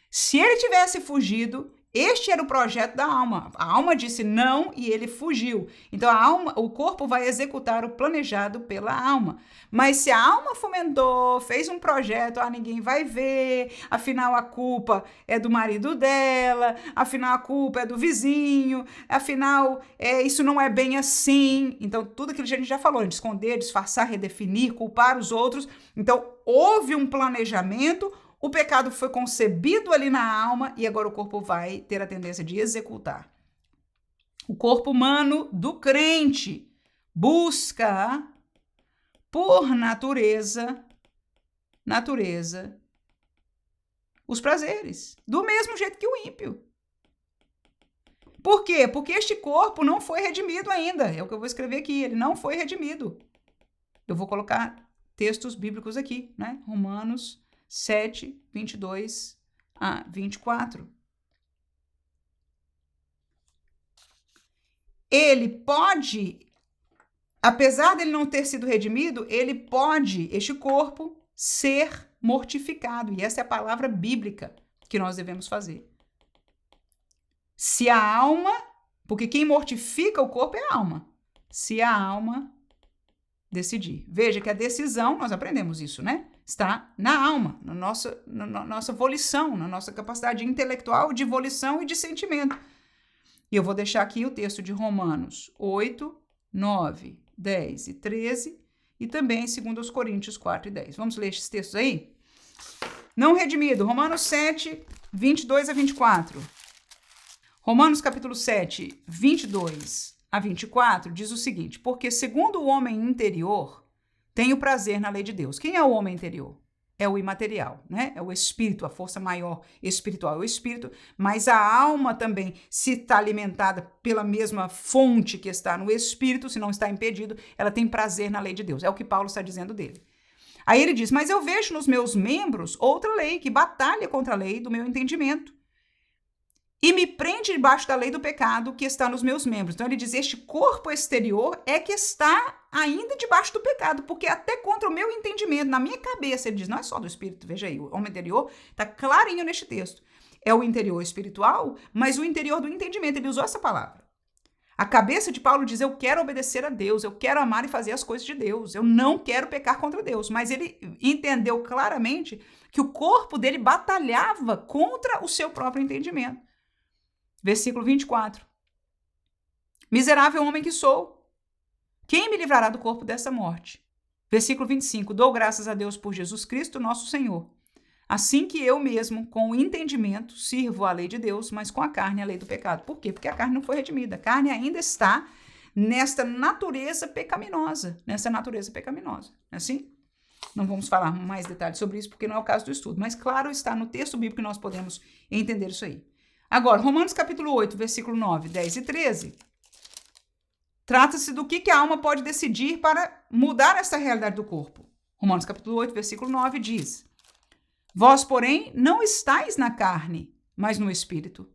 Se ele tivesse fugido, este era o projeto da alma. A alma disse não e ele fugiu. Então a alma, o corpo vai executar o planejado pela alma. Mas se a alma fomentou, fez um projeto, ninguém vai ver, afinal a culpa é do marido dela, afinal a culpa é do vizinho, afinal isso não é bem assim. Então tudo aquilo que a gente já falou, de esconder, disfarçar, redefinir, culpar os outros. Então houve um planejamento. O pecado foi concebido ali na alma e agora o corpo vai ter a tendência de executar. O corpo humano do crente busca, por natureza, os prazeres, do mesmo jeito que o ímpio. Por quê? Porque este corpo não foi redimido ainda. É o que eu vou escrever aqui, ele não foi redimido. Eu vou colocar textos bíblicos aqui, né? Romanos 7, 22 a 24. Ele pode, apesar dele não ter sido redimido, ele pode, este corpo, ser mortificado. E essa é a palavra bíblica que nós devemos fazer. Se a alma, porque quem mortifica o corpo é a alma. Se a alma decidir. Veja que a decisão, nós aprendemos isso, né? está na alma, na nossa volição, na nossa capacidade intelectual de volição e de sentimento. E eu vou deixar aqui o texto de Romanos 8, 9, 10 e 13 e também 2 Coríntios 4 e 10. Vamos ler esses textos aí? Não redimido, Romanos 7, 22 a 24. Romanos capítulo 7, 22 a 24 diz o seguinte: porque segundo o homem interior, tenho prazer na lei de Deus. Quem é o homem interior? É o imaterial, né? É o espírito, a força maior espiritual é o espírito, mas a alma também, se está alimentada pela mesma fonte que está no espírito, se não está impedido, ela tem prazer na lei de Deus. É o que Paulo está dizendo dele. Aí ele diz, mas eu vejo nos meus membros outra lei que batalha contra a lei do meu entendimento e me prende debaixo da lei do pecado que está nos meus membros. Então ele diz, este corpo exterior é que está ainda debaixo do pecado, porque até contra o meu entendimento, na minha cabeça, ele diz, não é só do espírito, veja aí, o homem interior está clarinho neste texto. É o interior espiritual, mas o interior do entendimento, ele usou essa palavra. A cabeça de Paulo diz, eu quero obedecer a Deus, eu quero amar e fazer as coisas de Deus, eu não quero pecar contra Deus. Mas ele entendeu claramente que o corpo dele batalhava contra o seu próprio entendimento. Versículo 24. Miserável homem que sou, quem me livrará do corpo dessa morte? Versículo 25. Dou graças a Deus por Jesus Cristo, nosso Senhor. Assim que eu mesmo, com o entendimento, sirvo a lei de Deus, mas com a carne a lei do pecado. Por quê? Porque a carne não foi redimida. A carne ainda está nesta natureza pecaminosa. Não é assim? Não vamos falar mais detalhes sobre isso, porque não é o caso do estudo. Mas, claro, está no texto bíblico que nós podemos entender isso aí. Agora, Romanos capítulo 8, versículo 9, 10 e 13, trata-se do que a alma pode decidir para mudar essa realidade do corpo. Romanos capítulo 8, versículo 9 diz, vós, porém, não estáis na carne, mas no Espírito.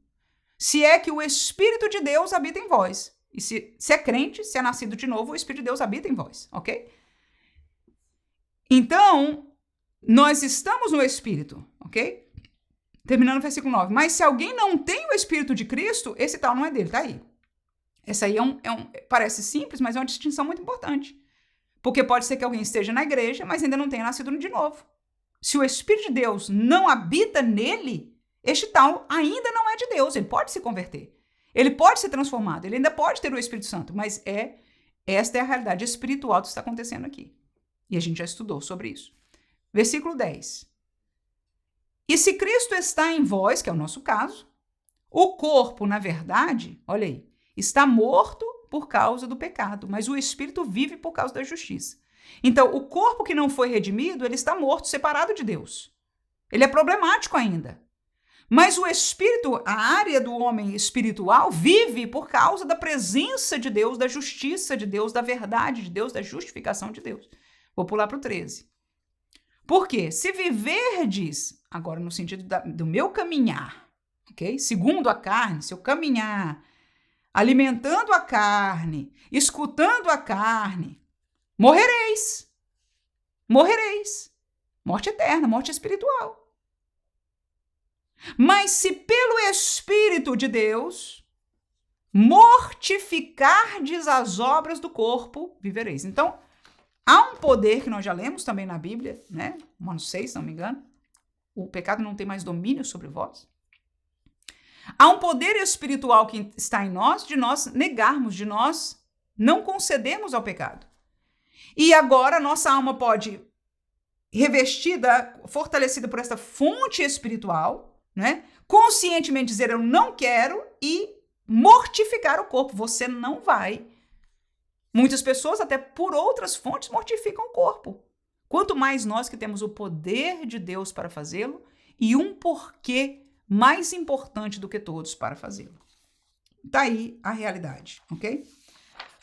Se é que o Espírito de Deus habita em vós. E se é crente, se é nascido de novo, o Espírito de Deus habita em vós, ok? Então, nós estamos no Espírito, ok? Terminando o versículo 9. Mas se alguém não tem o Espírito de Cristo, esse tal não é dele, tá aí. Essa aí parece simples, mas é uma distinção muito importante. Porque pode ser que alguém esteja na igreja, mas ainda não tenha nascido de novo. Se o Espírito de Deus não habita nele, este tal ainda não é de Deus. Ele pode se converter. Ele pode ser transformado. Ele ainda pode ter o Espírito Santo. Mas esta é a realidade espiritual que está acontecendo aqui. E a gente já estudou sobre isso. Versículo 10. E se Cristo está em vós, que é o nosso caso, o corpo, na verdade, olha aí, está morto por causa do pecado, mas o Espírito vive por causa da justiça. Então, o corpo que não foi redimido, ele está morto, separado de Deus. Ele é problemático ainda. Mas o Espírito, a área do homem espiritual, vive por causa da presença de Deus, da justiça de Deus, da verdade de Deus, da justificação de Deus. Vou pular para o 13. Por quê? Se viverdes, agora no sentido do meu caminhar, ok? Segundo a carne, se eu caminhar, alimentando a carne, escutando a carne, morrereis. Morrereis. Morte eterna, morte espiritual. Mas se pelo Espírito de Deus mortificardes as obras do corpo, vivereis. Então, há um poder que nós já lemos também na Bíblia, né? Romanos 6, se não me engano. O pecado não tem mais domínio sobre vós. Há um poder espiritual que está em nós, de nós negarmos, de nós não concedermos ao pecado. E agora nossa alma pode, revestida, fortalecida por esta fonte espiritual, né? Conscientemente dizer eu não quero e mortificar o corpo. Você não vai. Muitas pessoas, até por outras fontes, mortificam o corpo. Quanto mais nós que temos o poder de Deus para fazê-lo e um porquê mais importante do que todos para fazê-lo. Tá aí a realidade, ok?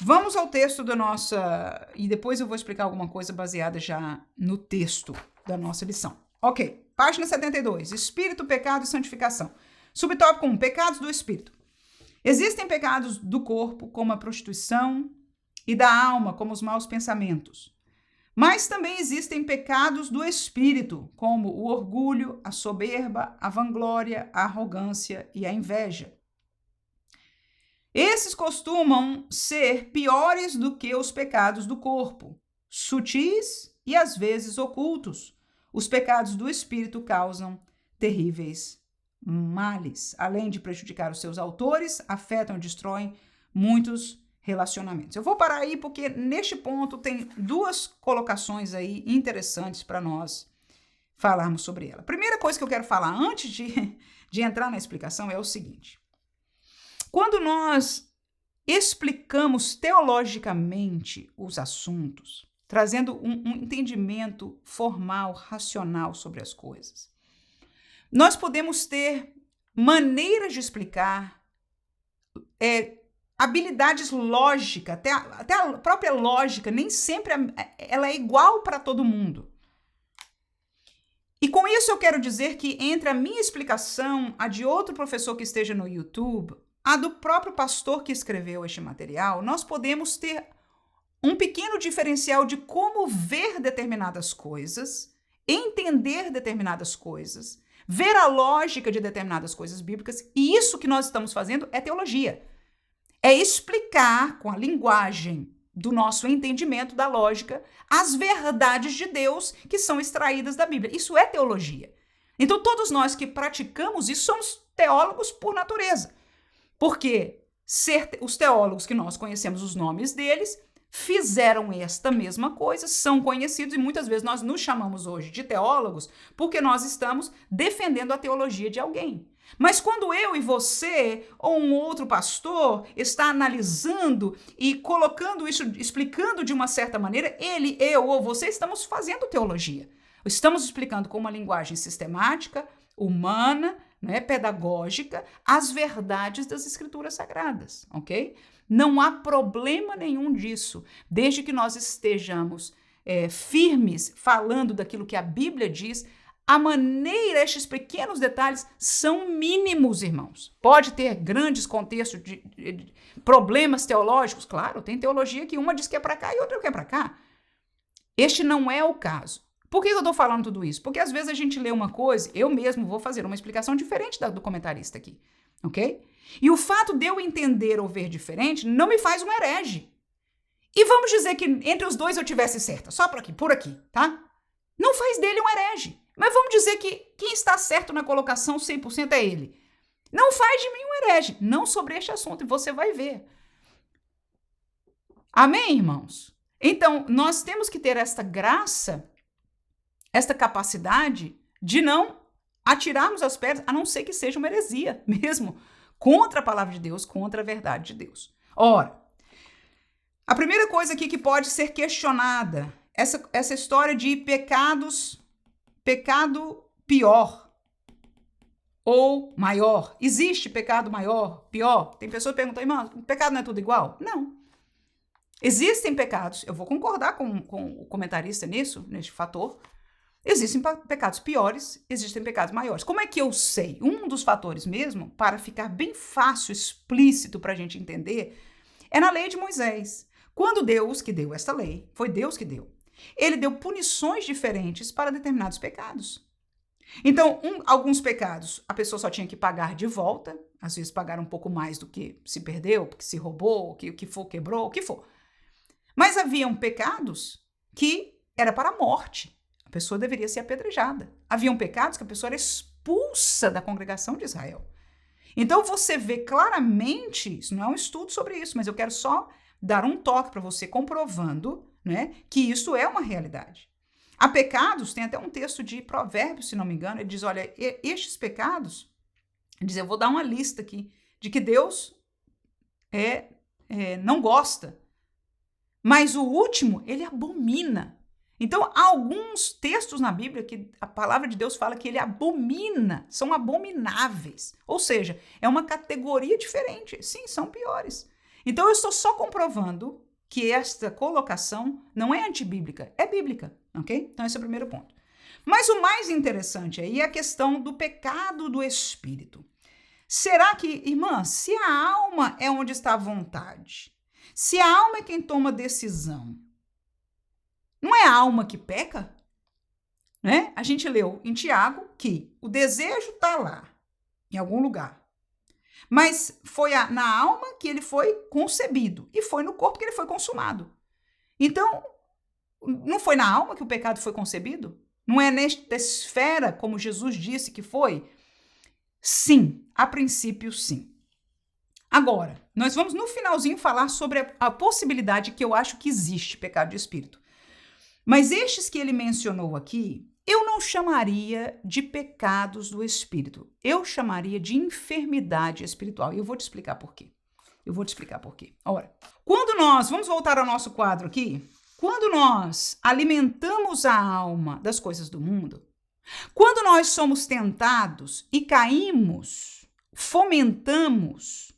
Vamos ao texto da nossa... E depois eu vou explicar alguma coisa baseada já no texto da nossa lição. Ok, página 72. Espírito, pecado e santificação. Subtópico 1. Pecados do espírito. Existem pecados do corpo, como a prostituição, e da alma, como os maus pensamentos. Mas também existem pecados do espírito, como o orgulho, a soberba, a vanglória, a arrogância e a inveja. Esses costumam ser piores do que os pecados do corpo, sutis e às vezes ocultos, Os pecados do espírito causam terríveis males. Além de prejudicar os seus autores, afetam e destroem muitos relacionamentos. Eu vou parar aí porque neste ponto tem duas colocações aí interessantes para nós falarmos sobre ela. A primeira coisa que eu quero falar antes de entrar na explicação é o seguinte. Quando nós explicamos teologicamente os assuntos, trazendo um entendimento formal, racional sobre as coisas, nós podemos ter maneiras de explicar, habilidades lógicas, até a própria lógica, nem sempre ela é igual para todo mundo. E com isso eu quero dizer que entre a minha explicação, a de outro professor que esteja no YouTube, a do próprio pastor que escreveu este material, nós podemos ter um pequeno diferencial de como ver determinadas coisas, entender determinadas coisas, ver a lógica de determinadas coisas bíblicas, e isso que nós estamos fazendo é teologia. É explicar com a linguagem do nosso entendimento da lógica as verdades de Deus que são extraídas da Bíblia. Isso é teologia. Então, todos nós que praticamos isso somos teólogos por natureza. Porque os teólogos que nós conhecemos os nomes deles fizeram esta mesma coisa, são conhecidos e muitas vezes nós nos chamamos hoje de teólogos porque nós estamos defendendo a teologia de alguém. Mas quando eu e você ou um outro pastor está analisando e colocando isso, explicando de uma certa maneira, ele, eu ou você estamos fazendo teologia. Estamos explicando com uma linguagem sistemática, humana, pedagógica, as verdades das Escrituras Sagradas, ok? Não há problema nenhum disso, desde que nós estejamos firmes falando daquilo que a Bíblia diz. A maneira, estes pequenos detalhes são mínimos, irmãos. Pode ter grandes contextos de problemas teológicos, claro, tem teologia que uma diz que é para cá e outra que é para cá. Este não é o caso. Por que eu estou falando tudo isso? Porque às vezes a gente lê uma coisa, eu mesmo vou fazer uma explicação diferente do comentarista aqui, ok? E o fato de eu entender ou ver diferente não me faz um herege. E vamos dizer que entre os dois eu tivesse certa, só por aqui, tá? Não faz dele um herege. Mas vamos dizer que quem está certo na colocação 100% é ele. Não faz de mim um herege, não sobre este assunto, e você vai ver. Amém, irmãos? Então, nós temos que ter esta graça, esta capacidade de não atirarmos as pedras, a não ser que seja uma heresia mesmo, contra a palavra de Deus, contra a verdade de Deus. Ora, a primeira coisa aqui que pode ser questionada, essa história de pecado pior ou maior. Existe pecado maior, pior? Tem pessoas que perguntam, irmão, o pecado não é tudo igual? Não. Existem pecados, eu vou concordar com o comentarista neste fator. Existem pecados piores, existem pecados maiores. Como é que eu sei? Um dos fatores mesmo, para ficar bem fácil, explícito para a gente entender, é na lei de Moisés. Quando Deus que deu esta lei, foi Deus que deu, ele deu punições diferentes para determinados pecados. Então, alguns pecados a pessoa só tinha que pagar de volta, às vezes pagar um pouco mais do que se perdeu, porque se roubou, o que for, quebrou, o que for. Mas haviam pecados que era para a morte. A pessoa deveria ser apedrejada. Haviam pecados que a pessoa era expulsa da congregação de Israel. Então, você vê claramente, isso não é um estudo sobre isso, mas eu quero só dar um toque para você comprovando, que isso é uma realidade. Há pecados, tem até um texto de Provérbios, se não me engano, ele diz, olha, estes pecados, ele diz, eu vou dar uma lista aqui, de que Deus não gosta, mas o último, ele abomina. Então, há alguns textos na Bíblia que a palavra de Deus fala que ele abomina, são abomináveis, ou seja, é uma categoria diferente, sim, são piores. Então, eu estou só comprovando que esta colocação não é antibíblica, é bíblica, ok? Então, esse é o primeiro ponto. Mas o mais interessante aí é a questão do pecado do espírito. Será que, irmã, se a alma é onde está a vontade, se a alma é quem toma decisão, não é a alma que peca? A gente leu em Tiago que o desejo está lá, em algum lugar. Mas foi na alma que ele foi concebido e foi no corpo que ele foi consumado. Então, não foi na alma que o pecado foi concebido? Não é nesta esfera, como Jesus disse que foi? Sim, a princípio sim. Agora, nós vamos no finalzinho falar sobre a possibilidade que eu acho que existe pecado de espírito. Mas estes que ele mencionou aqui, eu não chamaria de pecados do espírito. Eu chamaria de enfermidade espiritual. E eu vou te explicar por quê. Ora, vamos voltar ao nosso quadro aqui. Quando nós alimentamos a alma das coisas do mundo, quando nós somos tentados e caímos, fomentamos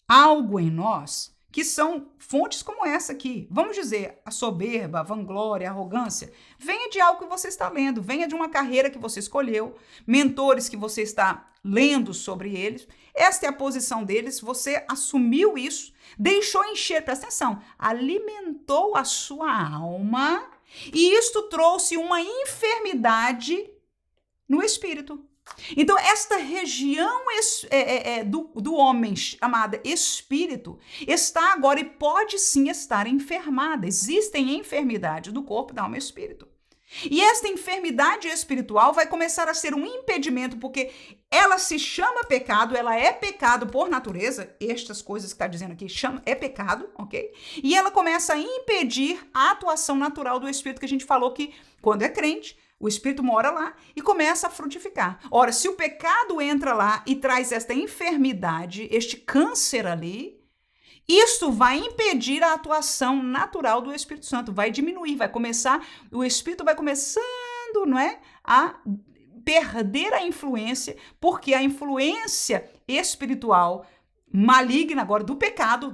algo em nós, que são fontes como essa aqui. Vamos dizer, a soberba, a vanglória, a arrogância, venha de algo que você está lendo, venha de uma carreira que você escolheu, mentores que você está lendo sobre eles. Esta é a posição deles, você assumiu isso, deixou encher, presta atenção, alimentou a sua alma e isto trouxe uma enfermidade no espírito. Então, esta região do homem chamada espírito está agora e pode sim estar enfermada. Existem enfermidades do corpo, da alma e espírito. E esta enfermidade espiritual vai começar a ser um impedimento, porque ela se chama pecado, ela é pecado por natureza, estas coisas que está dizendo aqui é pecado, ok? E ela começa a impedir a atuação natural do espírito, que a gente falou que quando é crente, o espírito mora lá e começa a frutificar. Ora, se o pecado entra lá e traz esta enfermidade, este câncer ali, isto vai impedir a atuação natural do Espírito Santo, vai diminuir, o espírito vai começando, não é, a perder a influência, porque a influência espiritual maligna agora do pecado,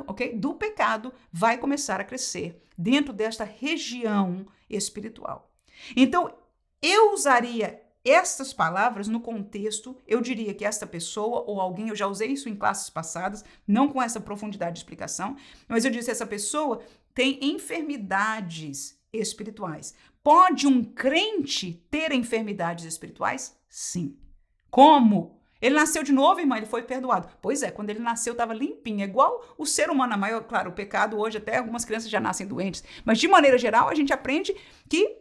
ok? Do pecado vai começar a crescer dentro desta região espiritual. Então, eu usaria estas palavras no contexto, eu diria que esta pessoa ou alguém, eu já usei isso em classes passadas, não com essa profundidade de explicação, mas eu disse, essa pessoa tem enfermidades espirituais. Pode um crente ter enfermidades espirituais? Sim. Como? Ele nasceu de novo, irmã, ele foi perdoado. Pois é, quando ele nasceu estava limpinho, é igual o ser humano, a maior, claro, o pecado hoje até algumas crianças já nascem doentes, mas de maneira geral a gente aprende que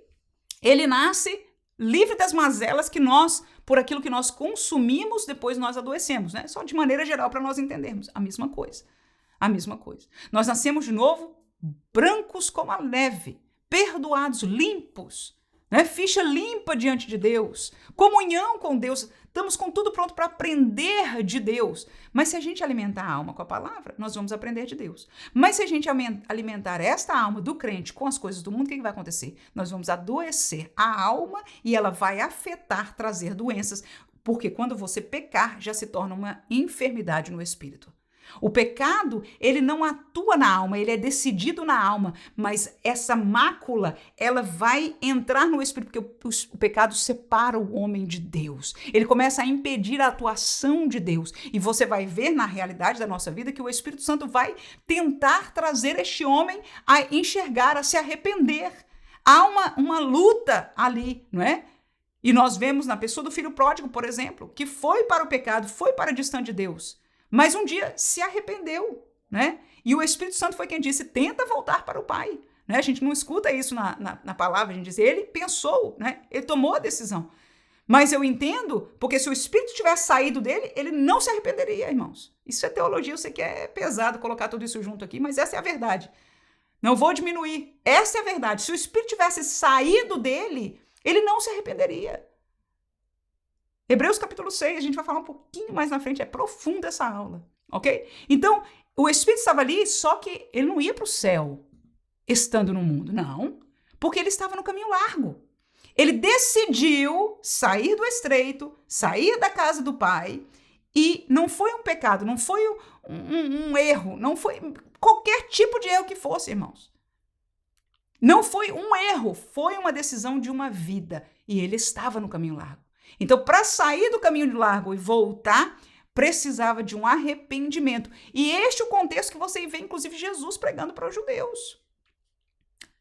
ele nasce livre das mazelas que nós, por aquilo que nós consumimos, depois nós adoecemos, né? Só de maneira geral para nós entendermos. A mesma coisa. Nós nascemos de novo brancos como a neve, perdoados, limpos, né? Ficha limpa diante de Deus, comunhão com Deus. Estamos com tudo pronto para aprender de Deus. Mas se a gente alimentar a alma com a palavra, nós vamos aprender de Deus. Mas se a gente alimentar esta alma do crente com as coisas do mundo, o que vai acontecer? Nós vamos adoecer a alma e ela vai afetar, trazer doenças. Porque quando você pecar, já se torna uma enfermidade no espírito. O pecado, ele não atua na alma, ele é decidido na alma, mas essa mácula, ela vai entrar no espírito, porque o pecado separa o homem de Deus. Ele começa a impedir a atuação de Deus. E você vai ver na realidade da nossa vida que o Espírito Santo vai tentar trazer este homem a enxergar, a se arrepender. Há uma luta ali, não é? E nós vemos na pessoa do filho pródigo, por exemplo, que foi para o pecado, foi para distante de Deus. Mas um dia se arrependeu, né? E o Espírito Santo foi quem disse, tenta voltar para o Pai. Né? A gente não escuta isso na palavra, a gente diz, ele pensou, né? Ele tomou a decisão. Mas eu entendo, porque se o Espírito tivesse saído dele, ele não se arrependeria, irmãos. Isso é teologia, eu sei que é pesado colocar tudo isso junto aqui, mas essa é a verdade. Não vou diminuir. Essa é a verdade. Se o Espírito tivesse saído dele, ele não se arrependeria. Hebreus capítulo 6, a gente vai falar um pouquinho mais na frente, é profunda essa aula, ok? Então, o Espírito estava ali, só que ele não ia para o céu estando no mundo, não, porque ele estava no caminho largo. Ele decidiu sair do estreito, sair da casa do Pai, e não foi um pecado, não foi um erro, não foi qualquer tipo de erro que fosse, irmãos. Não foi um erro, foi uma decisão de uma vida, e ele estava no caminho largo. Então, para sair do caminho largo e voltar, precisava de um arrependimento. E este é o contexto que você vê, inclusive, Jesus pregando para os judeus.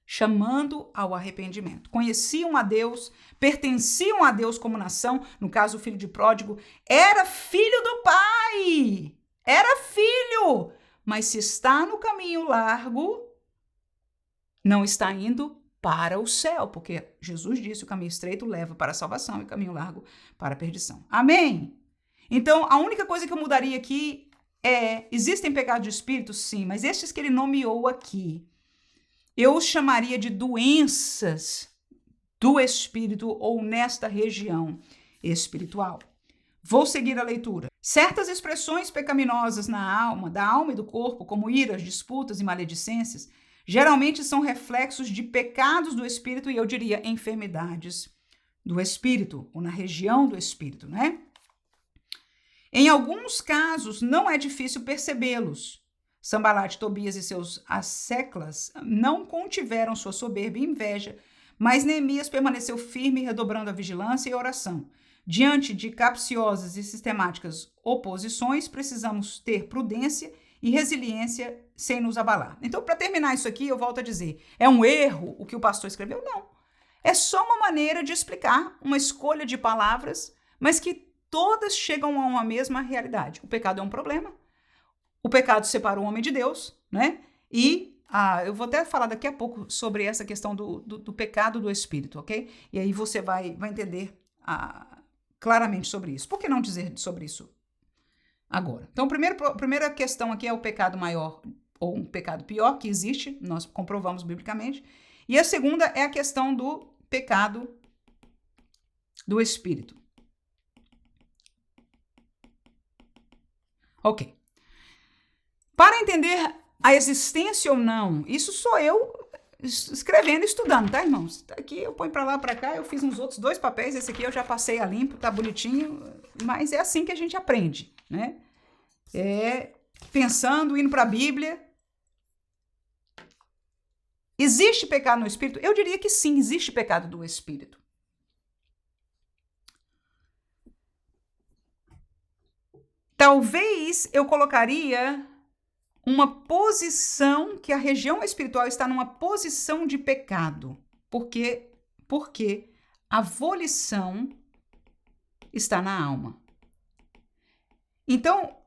Chamando ao arrependimento. Conheciam a Deus, pertenciam a Deus como nação. No caso, o filho de pródigo era filho do pai. Era filho. Mas se está no caminho largo, não está indo para o céu, porque Jesus disse: o caminho estreito leva para a salvação e o caminho largo para a perdição. Amém? Então, a única coisa que eu mudaria aqui existem pecados de espírito? Sim, mas estes que ele nomeou aqui, eu os chamaria de doenças do espírito ou nesta região espiritual. Vou seguir a leitura. Certas expressões pecaminosas da alma e do corpo, como iras, disputas e maledicências, geralmente são reflexos de pecados do espírito e eu diria enfermidades do espírito, ou na região do espírito, né? Em alguns casos, não é difícil percebê-los. Sambalat, Tobias e seus asseclas não contiveram sua soberba e inveja, mas Neemias permaneceu firme, redobrando a vigilância e a oração. Diante de capciosas e sistemáticas oposições, precisamos ter prudência e resiliência sem nos abalar. Então, para terminar isso aqui, eu volto a dizer, é um erro o que o pastor escreveu? Não. É só uma maneira de explicar uma escolha de palavras, mas que todas chegam a uma mesma realidade. O pecado é um problema. O pecado separa o homem de Deus, né? E eu vou até falar daqui a pouco sobre essa questão do pecado do espírito, ok? E aí você vai entender claramente sobre isso. Por que não dizer sobre isso agora? Então, a primeira questão aqui é o pecado maior ou um pecado pior que existe, nós comprovamos biblicamente. E a segunda é a questão do pecado do espírito. Ok. Para entender a existência ou não, isso sou eu escrevendo e estudando, tá, irmãos? Aqui eu ponho para lá, para cá, eu fiz uns outros 2 papéis, esse aqui eu já passei a limpo, tá bonitinho, mas é assim que a gente aprende, né? Pensando, indo para a Bíblia. Existe pecado no espírito? Eu diria que sim, existe pecado do espírito. Talvez eu colocaria uma posição que a região espiritual está numa posição de pecado. Porque a volição está na alma. Então,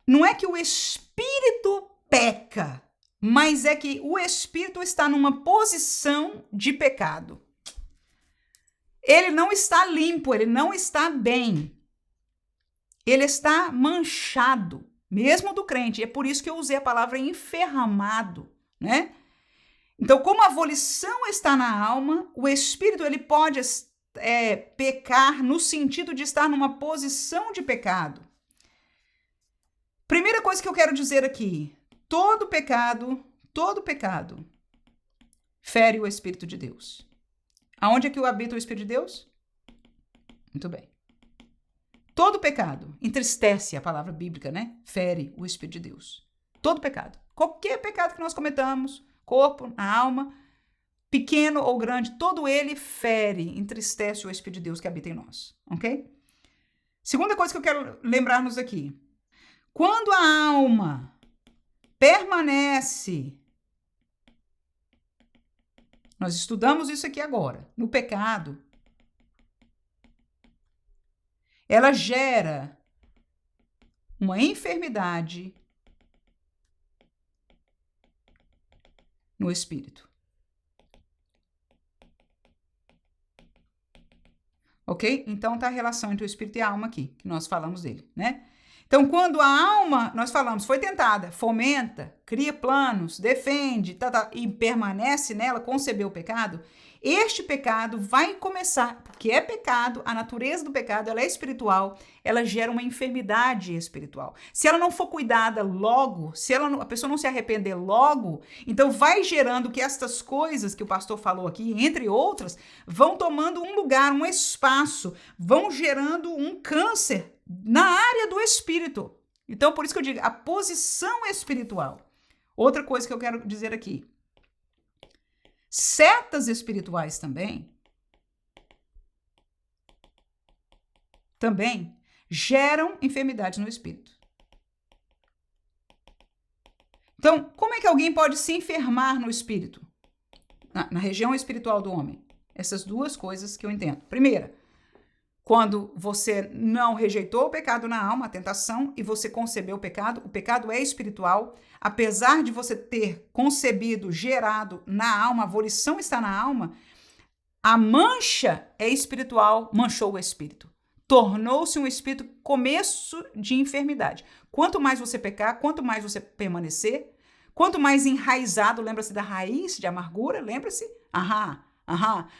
não é que o espírito peca, mas é que o espírito está numa posição de pecado. Ele não está limpo, ele não está bem. Ele está manchado, mesmo do crente. É por isso que eu usei a palavra enferramado, né? Então, como a volição está na alma, o espírito ele pode pecar no sentido de estar numa posição de pecado. Primeira coisa que eu quero dizer aqui, todo pecado fere o Espírito de Deus. Aonde é que habita o Espírito de Deus? Muito bem. Todo pecado entristece, a palavra bíblica, né? Fere o Espírito de Deus. Todo pecado. Qualquer pecado que nós cometamos, corpo, na alma, pequeno ou grande, todo ele fere, entristece o Espírito de Deus que habita em nós, ok? Segunda coisa que eu quero lembrar-nos aqui. Quando a alma permanece, nós estudamos isso aqui agora, no pecado, ela gera uma enfermidade no espírito. Ok? Então tá a relação entre o espírito e a alma aqui, que nós falamos dele, né? Então, quando a alma, nós falamos, foi tentada, fomenta, cria planos, defende, e permanece nela, concebeu o pecado, este pecado vai começar, porque é pecado, a natureza do pecado, ela é espiritual, ela gera uma enfermidade espiritual. Se ela não for cuidada logo, se a pessoa não se arrepender logo, então vai gerando que estas coisas que o pastor falou aqui, entre outras, vão tomando um lugar, um espaço, vão gerando um câncer na área do espírito. Então, por isso que eu digo, a posição espiritual. Outra coisa que eu quero dizer aqui. Setas espirituais também geram enfermidades no espírito. Então, como é que alguém pode se enfermar no espírito? Na região espiritual do homem? Essas duas coisas que eu entendo. Primeira, Quando você não rejeitou o pecado na alma, a tentação, e você concebeu o pecado é espiritual. Apesar de você ter concebido, gerado na alma, a volição está na alma, a mancha é espiritual, manchou o espírito. Tornou-se um espírito começo de enfermidade. Quanto mais você pecar, quanto mais você permanecer, quanto mais enraizado, lembra-se da raiz de amargura, lembra-se?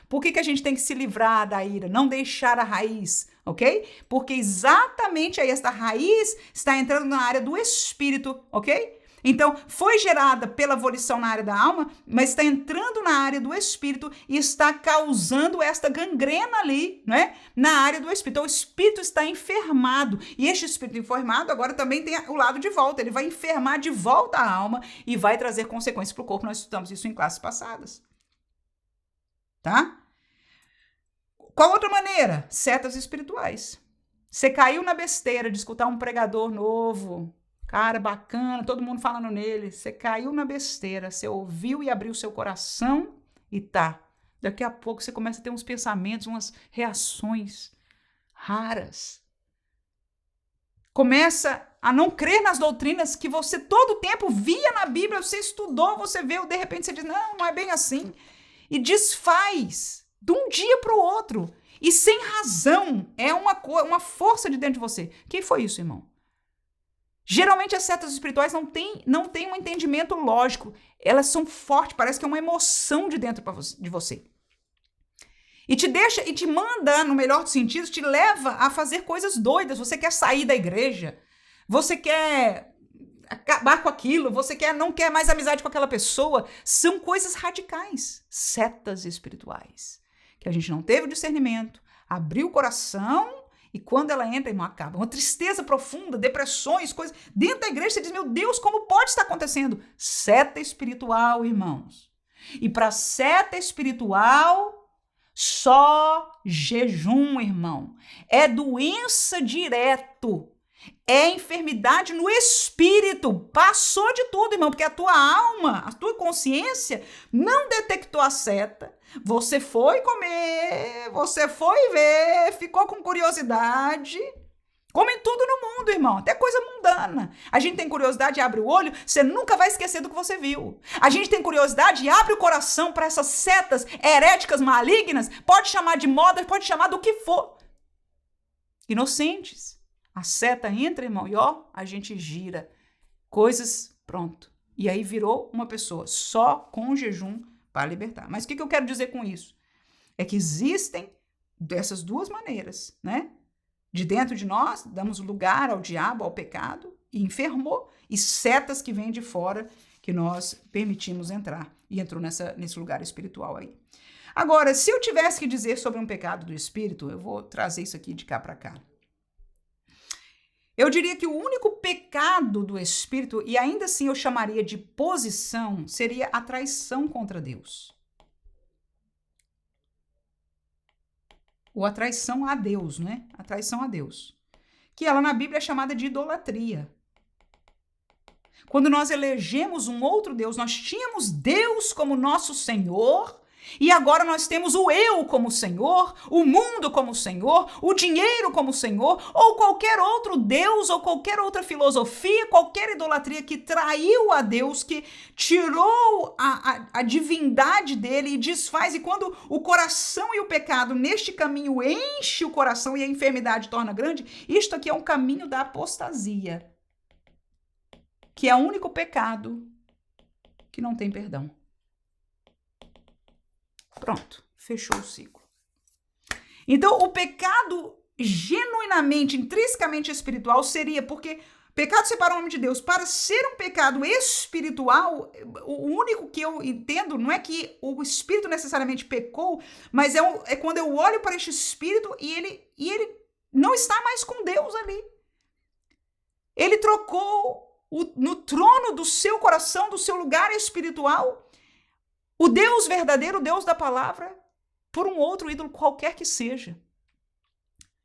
Por que a gente tem que se livrar da ira? Não deixar a raiz, ok? Porque exatamente aí esta raiz está entrando na área do espírito, ok? Então, foi gerada pela volição na área da alma, mas está entrando na área do espírito e está causando esta gangrena ali, né? Na área do espírito. Então, o espírito está enfermado. E este espírito enfermado agora também tem o lado de volta. Ele vai enfermar de volta a alma e vai trazer consequências para o corpo. Nós estudamos isso em classes passadas. Tá? Qual outra maneira? Setas espirituais. Você caiu na besteira de escutar um pregador novo, cara bacana, todo mundo falando nele. Você caiu na besteira, você ouviu e abriu seu coração e tá. Daqui a pouco você começa a ter uns pensamentos, umas reações raras. Começa a não crer nas doutrinas que você todo o tempo via na Bíblia, você estudou, você viu, de repente você diz, não é bem assim. E desfaz de um dia para o outro. E sem razão. É uma força de dentro de você. Quem foi isso, irmão? Geralmente as setas espirituais não têm um entendimento lógico. Elas são fortes, parece que é uma emoção de dentro de você. E te deixa, e te manda, no melhor dos sentidos, te leva a fazer coisas doidas. Você quer sair da igreja. Você quer acabar com aquilo, não quer mais amizade com aquela pessoa, são coisas radicais, setas espirituais, que a gente não teve o discernimento, abriu o coração e quando ela entra, irmão, acaba. Uma tristeza profunda, depressões, coisas. Dentro da igreja você diz, meu Deus, como pode estar acontecendo? Seta espiritual, irmãos. E para seta espiritual, só jejum, irmão. É doença direto. É enfermidade no espírito. Passou de tudo, irmão, porque a tua alma, a tua consciência não detectou a seta. Você foi comer, você foi ver, ficou com curiosidade. Como em tudo no mundo, irmão, até coisa mundana. A gente tem curiosidade e abre o olho, você nunca vai esquecer do que você viu. A gente tem curiosidade e abre o coração para essas setas heréticas malignas, pode chamar de moda, pode chamar do que for. Inocentes. A seta entra, irmão, e a gente gira. Coisas, pronto. E aí virou uma pessoa só com jejum para libertar. Mas o que eu quero dizer com isso? É que existem dessas duas maneiras, né? De dentro de nós, damos lugar ao diabo, ao pecado, e enfermou. E setas que vêm de fora, que nós permitimos entrar. E entrou nesse lugar espiritual aí. Agora, se eu tivesse que dizer sobre um pecado do espírito, eu vou trazer isso aqui de cá para cá. Eu diria que o único pecado do espírito, e ainda assim eu chamaria de posição, seria a traição contra Deus. Ou a traição a Deus, né? A traição a Deus. Que ela na Bíblia é chamada de idolatria. Quando nós elegemos um outro Deus, nós tínhamos Deus como nosso Senhor, e agora nós temos o eu como Senhor, o mundo como Senhor, o dinheiro como Senhor, ou qualquer outro Deus, ou qualquer outra filosofia, qualquer idolatria que traiu a Deus, que tirou a divindade dele e desfaz. E quando o coração e o pecado neste caminho enche o coração e a enfermidade torna grande, isto aqui é um caminho da apostasia, que é o único pecado que não tem perdão. Pronto, fechou o ciclo. Então, o pecado genuinamente, intrinsecamente espiritual seria, porque pecado separa o homem de Deus. Para ser um pecado espiritual, o único que eu entendo não é que o espírito necessariamente pecou, mas é quando eu olho para este espírito e ele não está mais com Deus ali. Ele trocou no trono do seu coração, do seu lugar espiritual, o Deus verdadeiro, o Deus da palavra, por um outro ídolo qualquer que seja.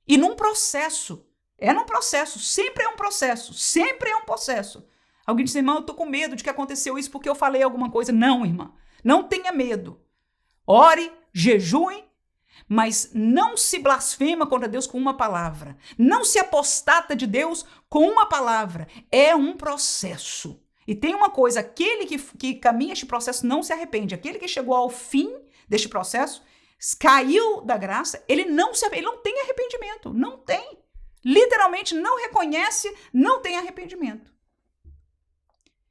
E num processo, sempre é um processo. Alguém diz, irmão, eu tô com medo de que aconteceu isso porque eu falei alguma coisa. Não, irmã, não tenha medo. Ore, jejue, mas não se blasfema contra Deus com uma palavra. Não se apostata de Deus com uma palavra. É um processo. E tem uma coisa, aquele que caminha este processo não se arrepende. Aquele que chegou ao fim deste processo, caiu da graça, ele não tem arrependimento. Não tem. Literalmente não reconhece, não tem arrependimento.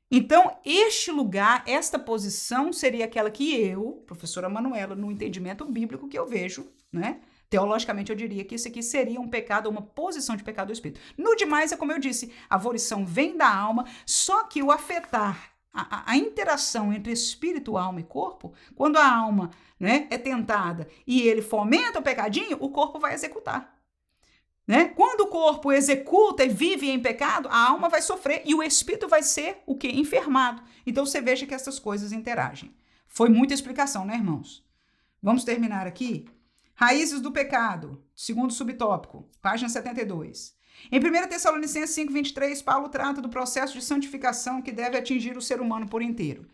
Então, este lugar, esta posição seria aquela que eu, professora Manuela, no entendimento bíblico que eu vejo, né? Teologicamente, eu diria que isso aqui seria um pecado, uma posição de pecado do espírito. No demais, é como eu disse, a volição vem da alma, só que o afetar, a interação entre espírito, alma e corpo, quando a alma, né, é tentada e ele fomenta o pecadinho, o corpo vai executar. Né? Quando o corpo executa e vive em pecado, a alma vai sofrer e o espírito vai ser o quê? Enfermado. Então você veja que essas coisas interagem. Foi muita explicação, né, irmãos? Vamos terminar aqui. Raízes do pecado, segundo subtópico, página 72. Em 1 Tessalonicenses 5:23, Paulo trata do processo de santificação que deve atingir o ser humano por inteiro.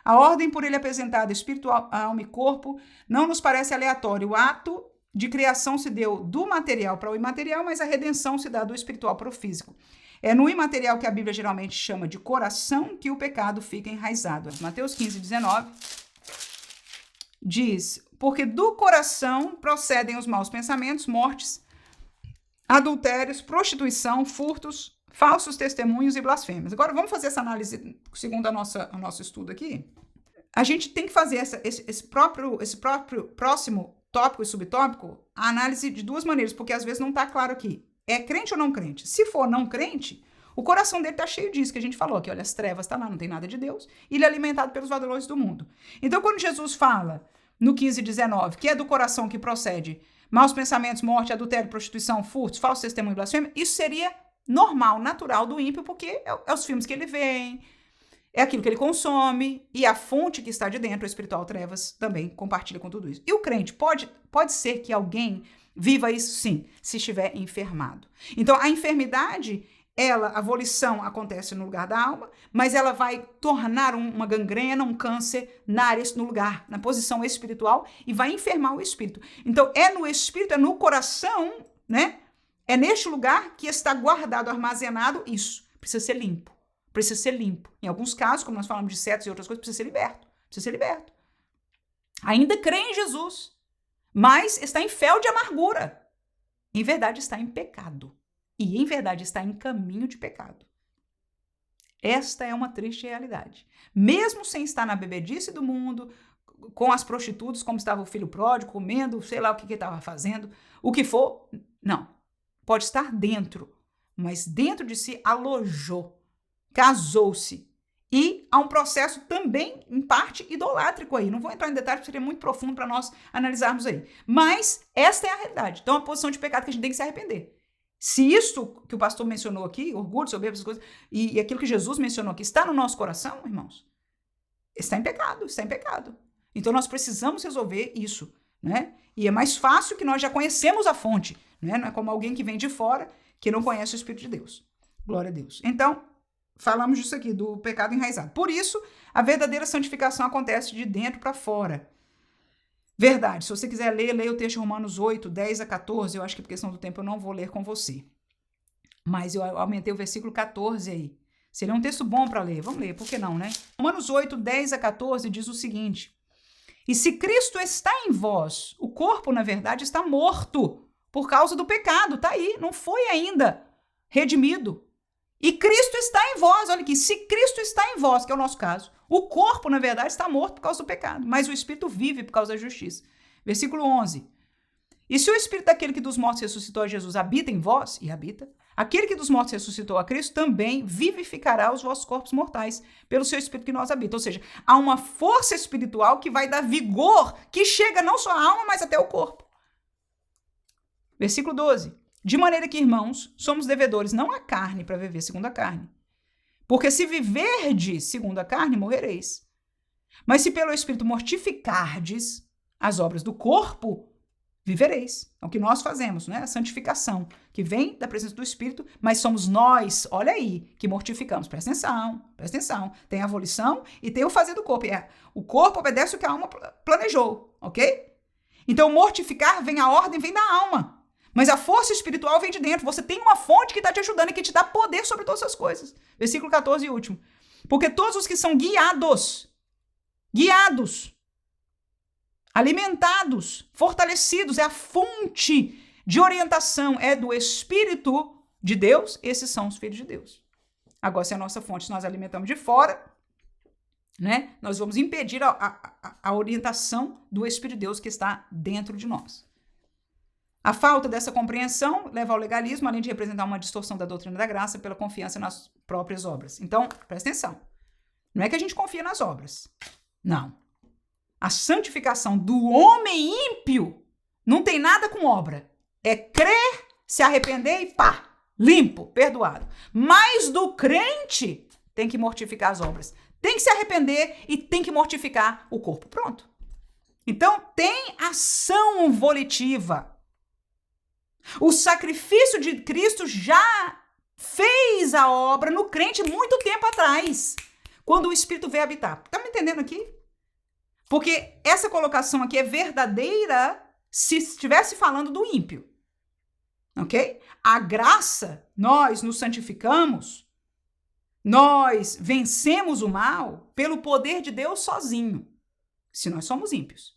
A ordem por ele apresentada, espírito, alma e corpo, não nos parece aleatório. O ato de criação se deu do material para o imaterial, mas a redenção se dá do espiritual para o físico. É no imaterial que a Bíblia geralmente chama de coração que o pecado fica enraizado. Mateus 15:19 diz, porque do coração procedem os maus pensamentos, mortes, adultérios, prostituição, furtos, falsos testemunhos e blasfêmias. Agora vamos fazer essa análise segundo o nosso estudo aqui. A gente tem que fazer esse próprio próximo tópico e subtópico, a análise de duas maneiras, porque às vezes não está claro aqui. É crente ou não crente? Se for não crente, o coração dele está cheio disso que a gente falou, que olha, as trevas estão lá, não tem nada de Deus, e ele é alimentado pelos valores do mundo. Então, quando Jesus fala, no 15:19, que é do coração que procede maus pensamentos, morte, adultério, prostituição, furtos, falso testemunho e blasfêmia, isso seria normal, natural do ímpio, porque é os filmes que ele vê, é aquilo que ele consome, e a fonte que está de dentro, a espiritual trevas, também compartilha com tudo isso. E o crente, pode ser que alguém viva isso, sim, se estiver enfermado. Então, a enfermidade, a volição acontece no lugar da alma, mas ela vai tornar uma gangrena, um câncer no lugar, na posição espiritual, e vai enfermar o espírito. Então, é no espírito, é no coração, né? É neste lugar que está guardado, armazenado isso. Precisa ser limpo. Precisa ser limpo. Em alguns casos, como nós falamos de setas e outras coisas, precisa ser liberto. Precisa ser liberto. Ainda crê em Jesus, mas está em fel de amargura. Em verdade, está em pecado. E, em verdade, está em caminho de pecado. Esta é uma triste realidade. Mesmo sem estar na bebedice do mundo, com as prostitutas, como estava o filho pródigo, comendo, sei lá o que ele estava fazendo, o que for, não. Pode estar dentro, mas dentro de si alojou. Casou-se. E há um processo também, em parte, idolátrico aí. Não vou entrar em detalhes, porque seria muito profundo para nós analisarmos aí. Mas esta é a realidade. Então, é uma posição de pecado que a gente tem que se arrepender. Se isso que o pastor mencionou aqui, orgulho, soberba, essas coisas, e aquilo que Jesus mencionou aqui, está no nosso coração, irmãos, está em pecado. Então, nós precisamos resolver isso, né? E é mais fácil que nós já conhecemos a fonte, né? Não é como alguém que vem de fora, que não conhece o Espírito de Deus. Glória a Deus. Então, falamos disso aqui, do pecado enraizado. Por isso, a verdadeira santificação acontece de dentro para fora. Verdade. Se você quiser ler, leia o texto de Romanos 8, 10 a 14. Eu acho que por questão do tempo eu não vou ler com você. Mas eu aumentei o versículo 14 aí. Seria um texto bom para ler. Vamos ler, por que não, né? Romanos 8, 10 a 14 diz o seguinte. E se Cristo está em vós, o corpo, na verdade, está morto por causa do pecado. Está aí, não foi ainda redimido. E Cristo está em vós, olha aqui, se Cristo está em vós, que é o nosso caso, o corpo, na verdade, está morto por causa do pecado, mas o espírito vive por causa da justiça. Versículo 11. E se o espírito daquele que dos mortos ressuscitou a Jesus habita em vós, e habita, aquele que dos mortos ressuscitou a Cristo também vivificará os vossos corpos mortais, pelo seu espírito que nós habita. Ou seja, há uma força espiritual que vai dar vigor, que chega não só à alma, mas até o corpo. Versículo 12. De maneira que, irmãos, somos devedores não à carne para viver segundo a carne. Porque se viverdes segundo a carne, morrereis. Mas se pelo Espírito mortificardes as obras do corpo, vivereis. É o que nós fazemos, né? A santificação, que vem da presença do Espírito, mas somos nós, olha aí, que mortificamos. Presta atenção. Tem a volição e tem o fazer do corpo. O corpo obedece o que a alma planejou, ok? Então, mortificar vem a ordem, vem da alma. Mas a força espiritual vem de dentro. Você tem uma fonte que está te ajudando e que te dá poder sobre todas essas coisas. Versículo 14 e último. Porque todos os que são guiados, alimentados, fortalecidos, é a fonte de orientação, é do Espírito de Deus, esses são os filhos de Deus. Agora, se a nossa fonte, se nós alimentamos de fora, né, nós vamos impedir a orientação do Espírito de Deus que está dentro de nós. A falta dessa compreensão leva ao legalismo, além de representar uma distorção da doutrina da graça pela confiança nas próprias obras. Então, presta atenção. Não é que a gente confia nas obras. Não. A santificação do homem ímpio não tem nada com obra. É crer, se arrepender e pá, limpo, perdoado. Mas do crente tem que mortificar as obras. Tem que se arrepender e tem que mortificar o corpo. Pronto. Então, tem ação volitiva. O sacrifício de Cristo já fez a obra no crente muito tempo atrás, quando o Espírito veio habitar. Tá me entendendo aqui? Porque essa colocação aqui é verdadeira se estivesse falando do ímpio. Ok? A graça, nós nos santificamos, nós vencemos o mal pelo poder de Deus sozinho, se nós somos ímpios.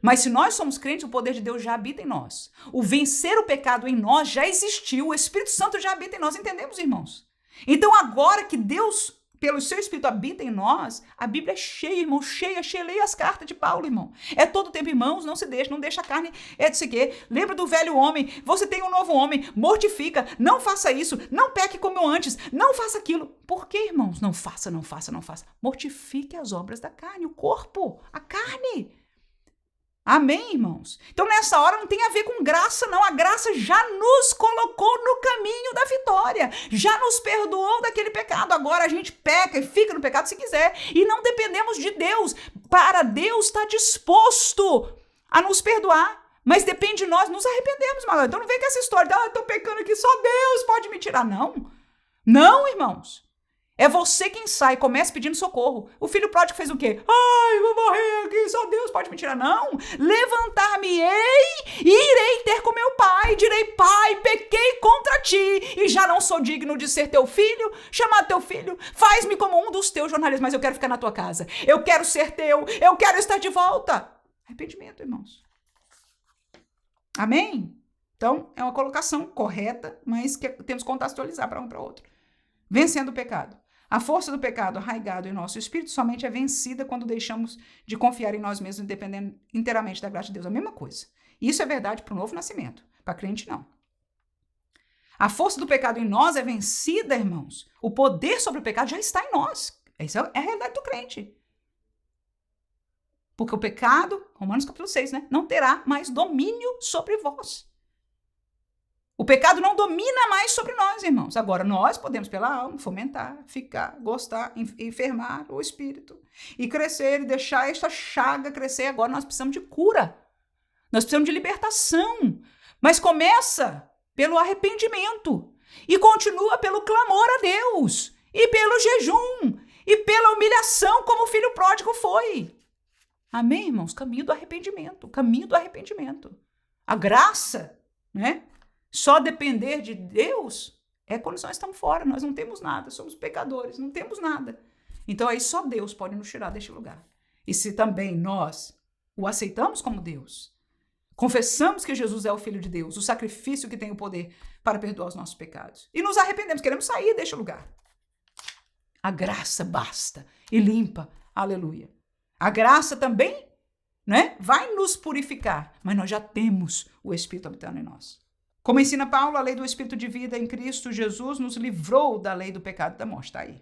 Mas se nós somos crentes, o poder de Deus já habita em nós. O vencer o pecado em nós já existiu, o Espírito Santo já habita em nós, entendemos, irmãos? Então agora que Deus, pelo seu Espírito, habita em nós, a Bíblia é cheia, irmão, cheia. Leia as cartas de Paulo, irmão. É todo tempo, irmãos, não deixa a carne, disso aqui. Lembra do velho homem, você tem um novo homem, mortifica, não faça isso, não peque como antes, não faça aquilo. Por que, irmãos? Não faça. Mortifique as obras da carne, o corpo, a carne. Amém, irmãos? Então, nessa hora, não tem a ver com graça, não. A graça já nos colocou no caminho da vitória. Já nos perdoou daquele pecado. Agora a gente peca e fica no pecado se quiser. E não dependemos de Deus. Para Deus estar disposto a nos perdoar. Mas depende de nós nos arrependermos, mano. Então não vem com essa história de, eu tô pecando aqui, só Deus pode me tirar. Não. Não, irmãos. É você quem sai, começa pedindo socorro. O filho pródigo fez o quê? Ai, vou morrer aqui, só Deus pode me tirar. Não, levantar-me-ei e irei ter com meu pai. Direi, pai, pequei contra ti e já não sou digno de ser teu filho. Chamar teu filho, faz-me como um dos teus jornalistas, mas eu quero ficar na tua casa. Eu quero ser teu, eu quero estar de volta. Arrependimento, irmãos. Amém? Então, é uma colocação correta, mas que temos que contextualizar para um para o outro. Vencendo o pecado. A força do pecado arraigado em nosso espírito somente é vencida quando deixamos de confiar em nós mesmos, dependendo inteiramente da graça de Deus. A mesma coisa. Isso é verdade para o novo nascimento. Para crente, não. A força do pecado em nós é vencida, irmãos. O poder sobre o pecado já está em nós. Essa é a realidade do crente. Porque o pecado, Romanos capítulo 6, né? Não terá mais domínio sobre vós. O pecado não domina mais sobre nós, irmãos. Agora, nós podemos, pela alma, fomentar, ficar, gostar, enfermar o espírito e crescer e deixar esta chaga crescer. Agora nós precisamos de cura. Nós precisamos de libertação. Mas começa pelo arrependimento e continua pelo clamor a Deus e pelo jejum e pela humilhação como o filho pródigo foi. Amém, irmãos? Caminho do arrependimento. Caminho do arrependimento. A graça, né? Só depender de Deus é quando nós estamos fora, nós não temos nada, somos pecadores, não temos nada. Então aí só Deus pode nos tirar deste lugar. E se também nós o aceitamos como Deus, confessamos que Jesus é o Filho de Deus, o sacrifício que tem o poder para perdoar os nossos pecados, e nos arrependemos, queremos sair deste lugar. A graça basta e limpa, aleluia. A graça também, né, vai nos purificar, mas nós já temos o Espírito habitando em nós. Como ensina Paulo, a lei do Espírito de vida em Cristo Jesus nos livrou da lei do pecado e da morte. Está aí.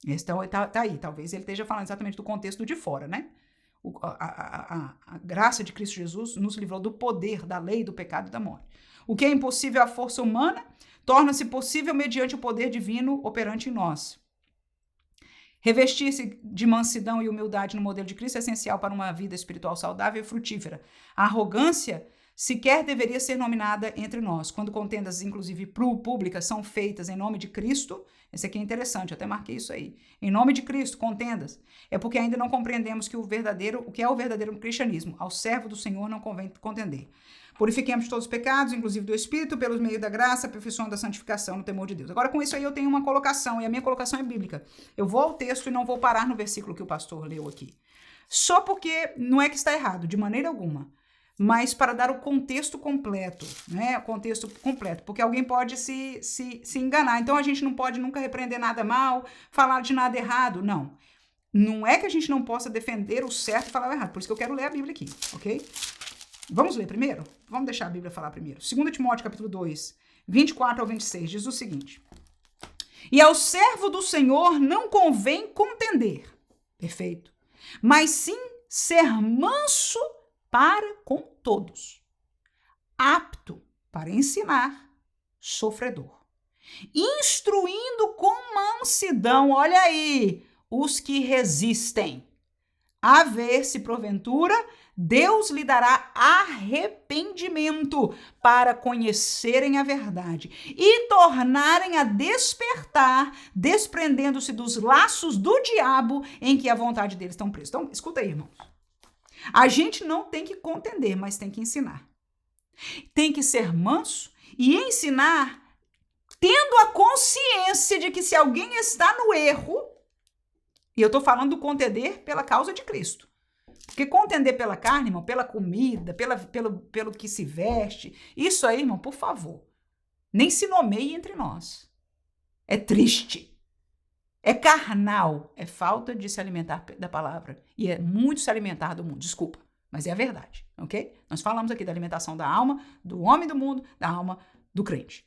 Então, tá aí. Talvez ele esteja falando exatamente do contexto de fora, né? A graça de Cristo Jesus nos livrou do poder da lei do pecado e da morte. O que é impossível à força humana torna-se possível mediante o poder divino operante em nós. Revestir-se de mansidão e humildade no modelo de Cristo é essencial para uma vida espiritual saudável e frutífera. A arrogância sequer deveria ser nominada entre nós. Quando contendas, inclusive públicas, são feitas em nome de Cristo, esse aqui é interessante, eu até marquei isso aí. Em nome de Cristo, contendas. É porque ainda não compreendemos que o que é o verdadeiro cristianismo. Ao servo do Senhor não convém contender. Purifiquemos de todos os pecados, inclusive do Espírito, pelo meio da graça, aperfeiçoando da santificação no temor de Deus. Agora, com isso aí, eu tenho uma colocação, e a minha colocação é bíblica. Eu vou ao texto e não vou parar no versículo que o pastor leu aqui. Só porque não é que está errado, de maneira alguma, mas para dar o contexto completo, né? O contexto completo, porque alguém pode se enganar. Então, a gente não pode nunca repreender nada mal, falar de nada errado, não. Não é que a gente não possa defender o certo e falar o errado, por isso que eu quero ler a Bíblia aqui, ok? Vamos ler primeiro? Vamos deixar a Bíblia falar primeiro. 2 Timóteo, capítulo 2, 24 ao 26, diz o seguinte: E ao servo do Senhor não convém contender, perfeito, mas sim ser manso para com todos, apto para ensinar, sofredor, instruindo com mansidão, olha aí, os que resistem, a ver se porventura Deus lhe dará arrependimento para conhecerem a verdade e tornarem a despertar, desprendendo-se dos laços do diabo em que a vontade deles estão presos. Então, escuta aí, irmãos. A gente não tem que contender, mas tem que ensinar. Tem que ser manso e ensinar tendo a consciência de que se alguém está no erro, e eu estou falando do contender pela causa de Cristo. Porque contender pela carne, irmão, pela comida, pelo que se veste, isso aí, irmão, por favor, nem se nomeie entre nós. É triste. É carnal. É falta de se alimentar da palavra. E é muito se alimentar do mundo. Desculpa, mas é a verdade, ok? Nós falamos aqui da alimentação da alma, do homem do mundo, da alma do crente.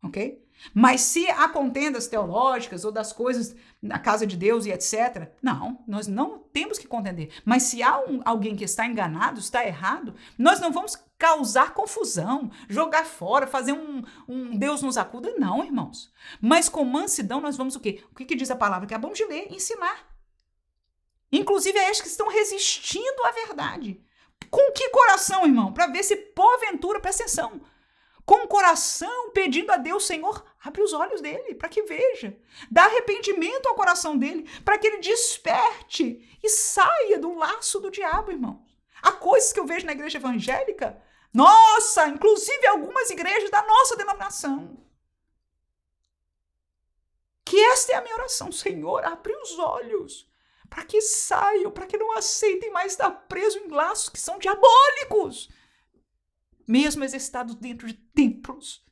Ok? Mas se há contendas teológicas ou das coisas na casa de Deus e etc., não, nós não temos que contender. Mas se há alguém que está enganado, está errado, nós não vamos causar confusão, jogar fora, fazer um Deus nos acuda, não, irmãos. Mas com mansidão nós vvamos o quê? O que diz a palavra? Que acabamos de ler, ensinar. Inclusive a estes que estão resistindo à verdade. Com que coração, irmão? Para ver se porventura, presta atenção, com o coração pedindo a Deus, Senhor, abre os olhos dele para que veja. Dá arrependimento ao coração dele para que ele desperte e saia do laço do diabo, irmão. Há coisas que eu vejo na igreja evangélica, nossa, inclusive algumas igrejas da nossa denominação. Que esta é a minha oração, Senhor, abre os olhos para que saiam, para que não aceitem mais estar presos em laços que são diabólicos. Mesmo exercitados dentro de templos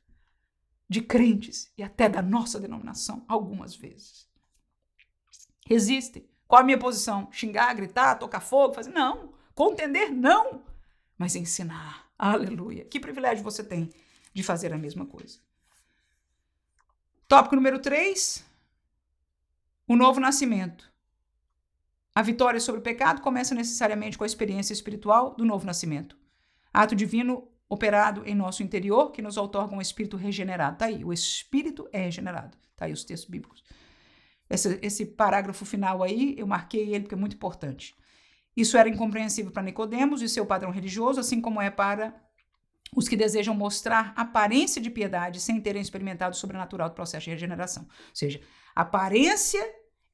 de crentes e até da nossa denominação, algumas vezes. Resistem. Qual a minha posição? Xingar, gritar, tocar fogo, fazer? Não. Contender? Não. Mas ensinar. Aleluia. Que privilégio você tem de fazer a mesma coisa. Tópico número 3. O novo nascimento. A vitória sobre o pecado começa necessariamente com a experiência espiritual do novo nascimento. Ato divino operado em nosso interior, que nos outorga um espírito regenerado. Está aí, o espírito é regenerado. Está aí os textos bíblicos. Esse parágrafo final aí, eu marquei ele porque é muito importante. Isso era incompreensível para Nicodemos e seu padrão religioso, assim como é para os que desejam mostrar aparência de piedade sem terem experimentado o sobrenatural do processo de regeneração. Ou seja, aparência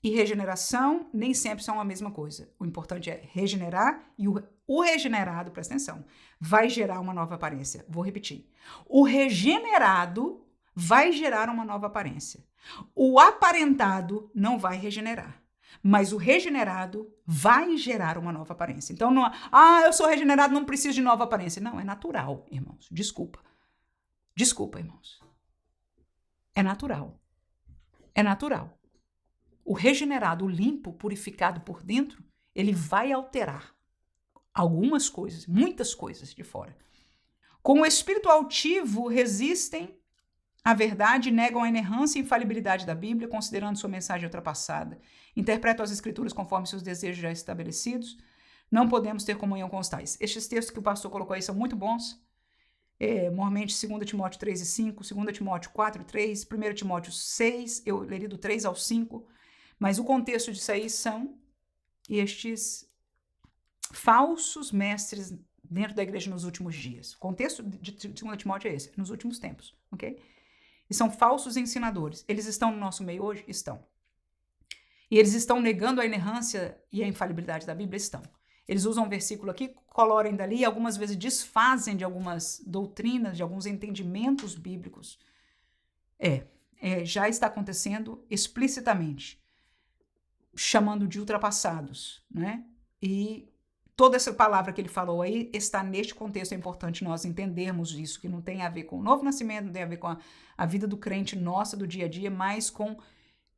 e regeneração nem sempre são a mesma coisa. O importante é regenerar e o regenerado, presta atenção, vai gerar uma nova aparência. Vou repetir. O regenerado vai gerar uma nova aparência. O aparentado não vai regenerar, mas o regenerado vai gerar uma nova aparência. Então, não, eu sou regenerado, não preciso de nova aparência. Não, é natural, irmãos. Desculpa. Desculpa, irmãos. É natural. É natural. O regenerado, o limpo, purificado por dentro, ele vai alterar algumas coisas, muitas coisas de fora. Com o espírito altivo, resistem à verdade e negam a inerrância e infalibilidade da Bíblia, considerando sua mensagem ultrapassada. Interpretam as escrituras conforme seus desejos já estabelecidos. Não podemos ter comunhão com os tais. Estes textos que o pastor colocou aí são muito bons. Normalmente 2 Timóteo 3 e 5, 2 Timóteo 4 e 3, 1 Timóteo 6, eu leria do 3 ao 5. Mas o contexto disso aí são estes falsos mestres dentro da igreja nos últimos dias. O contexto de 2 Timóteo é esse, nos últimos tempos, ok? E são falsos ensinadores. Eles estão no nosso meio hoje? Estão. E eles estão negando a inerrância e a infalibilidade da Bíblia? Estão. Eles usam um versículo aqui, colorem dali, e algumas vezes desfazem de algumas doutrinas, de alguns entendimentos bíblicos. Já está acontecendo explicitamente, chamando de ultrapassados, né? E toda essa palavra que ele falou aí está neste contexto. É importante nós entendermos isso, que não tem a ver com o novo nascimento, não tem a ver com a vida do crente nossa, do dia a dia, mas com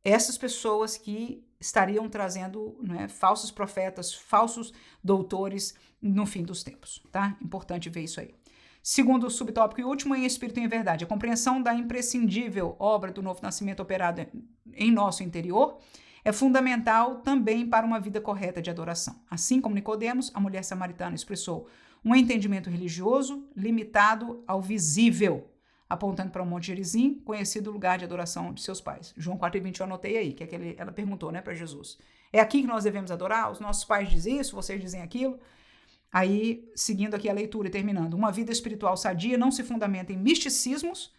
essas pessoas que estariam trazendo, né, falsos profetas, falsos doutores no fim dos tempos, tá? Importante ver isso aí. Segundo o subtópico e último, em espírito e em verdade, a compreensão da imprescindível obra do novo nascimento operada em nosso interior é fundamental também para uma vida correta de adoração. Assim como Nicodemos, a mulher samaritana expressou um entendimento religioso limitado ao visível, apontando para o Monte Gerizim, conhecido lugar de adoração de seus pais. João 4:20 eu anotei aí, que ela perguntou, né, para Jesus. É aqui que nós devemos adorar? Os nossos pais dizem isso, vocês dizem aquilo? Aí, seguindo aqui a leitura e terminando, uma vida espiritual sadia não se fundamenta em misticismos,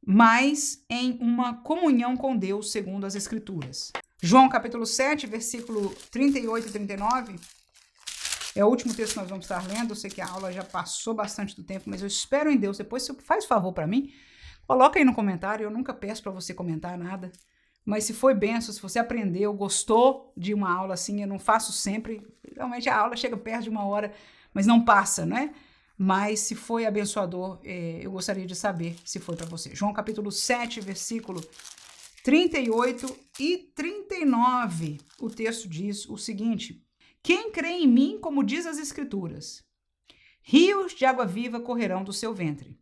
mas em uma comunhão com Deus segundo as Escrituras. João capítulo 7, versículo 38 e 39, é o último texto que nós vamos estar lendo. Eu sei que a aula já passou bastante do tempo, mas eu espero em Deus. Depois, você faz favor para mim, coloca aí no comentário. Eu nunca peço para você comentar nada, mas se foi benção, se você aprendeu, gostou de uma aula assim, eu não faço sempre. Realmente a aula chega perto de 1 hora, mas não passa, né? Mas se foi abençoador, eu gostaria de saber se foi para você. João capítulo 7, versículo 38 e 39, o texto diz o seguinte: quem crê em mim, como diz as Escrituras, rios de água viva correrão do seu ventre.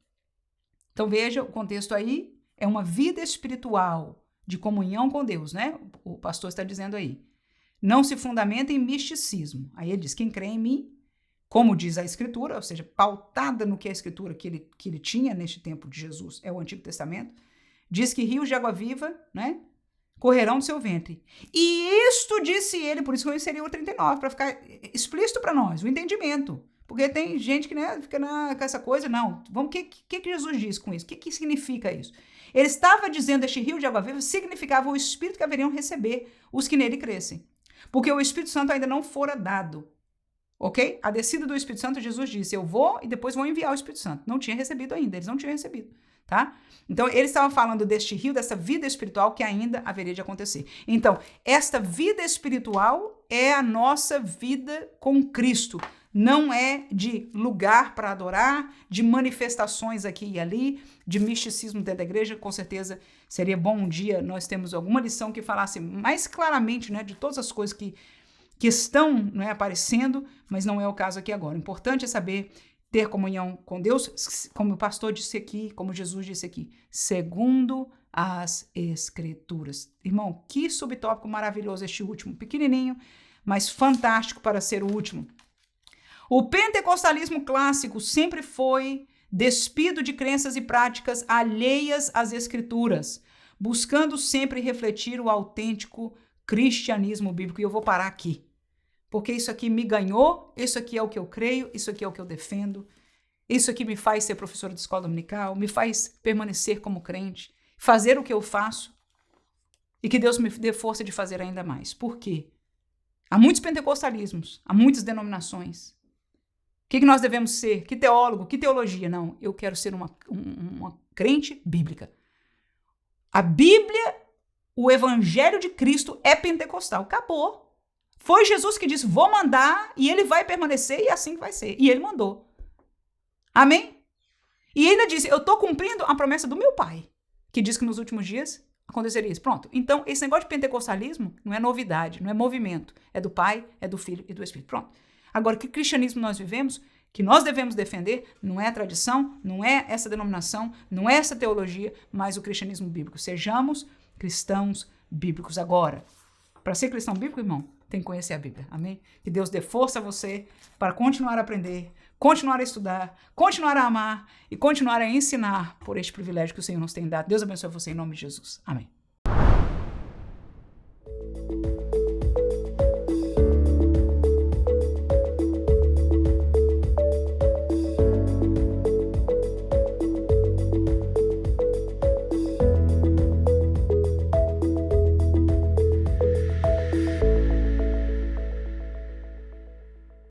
Então veja, o contexto aí é uma vida espiritual de comunhão com Deus, né? O pastor está dizendo aí. Não se fundamenta em misticismo. Aí ele diz, quem crê em mim, como diz a Escritura, ou seja, pautada no que a Escritura que ele tinha neste tempo de Jesus, é o Antigo Testamento, diz que rios de água viva, né, correrão do seu ventre. E isto disse ele, por isso que eu inseri o 39, para ficar explícito para nós, o entendimento. Porque tem gente que, né, fica com essa coisa, não. O que Jesus diz com isso? O que significa isso? Ele estava dizendo este rio de água viva significava o Espírito que haveriam receber os que nele crescem. Porque o Espírito Santo ainda não fora dado. Ok? A descida do Espírito Santo, Jesus disse, eu vou e depois vou enviar o Espírito Santo. Não tinha recebido ainda, eles não tinham recebido. Tá? Então, ele estava falando deste rio, dessa vida espiritual que ainda haveria de acontecer. Então, esta vida espiritual é a nossa vida com Cristo. Não é de lugar para adorar, de manifestações aqui e ali, de misticismo dentro da igreja. Com certeza seria bom um dia nós termos alguma lição que falasse mais claramente, né, de todas as coisas que estão, né, aparecendo, mas não é o caso aqui agora. O importante é saber ter comunhão com Deus, como o pastor disse aqui, como Jesus disse aqui, segundo as Escrituras. Irmão, que subtópico maravilhoso este último, pequenininho, mas fantástico para ser o último. O pentecostalismo clássico sempre foi despido de crenças e práticas alheias às Escrituras, buscando sempre refletir o autêntico cristianismo bíblico. E eu vou parar aqui. Porque isso aqui me ganhou, isso aqui é o que eu creio, isso aqui é o que eu defendo, isso aqui me faz ser professora de escola dominical, me faz permanecer como crente, fazer o que eu faço e que Deus me dê força de fazer ainda mais. Por quê? Há muitos pentecostalismos, há muitas denominações. O que nós devemos ser? Que teólogo? Que teologia? Não, eu quero ser uma crente bíblica. A Bíblia, o Evangelho de Cristo é pentecostal. Acabou. Foi Jesus que disse, vou mandar e ele vai permanecer e assim vai ser. E ele mandou. Amém? E ainda disse, eu estou cumprindo a promessa do meu pai, que diz que nos últimos dias aconteceria isso. Pronto. Então, esse negócio de pentecostalismo não é novidade, não é movimento. É do Pai, é do Filho e do Espírito. Pronto. Agora, que cristianismo nós vivemos, que nós devemos defender, não é a tradição, não é essa denominação, não é essa teologia, mas o cristianismo bíblico. Sejamos cristãos bíblicos agora. Para ser cristão bíblico, irmão, tem que conhecer a Bíblia, amém? Que Deus dê força a você para continuar a aprender, continuar a estudar, continuar a amar e continuar a ensinar por este privilégio que o Senhor nos tem dado. Deus abençoe você em nome de Jesus, amém.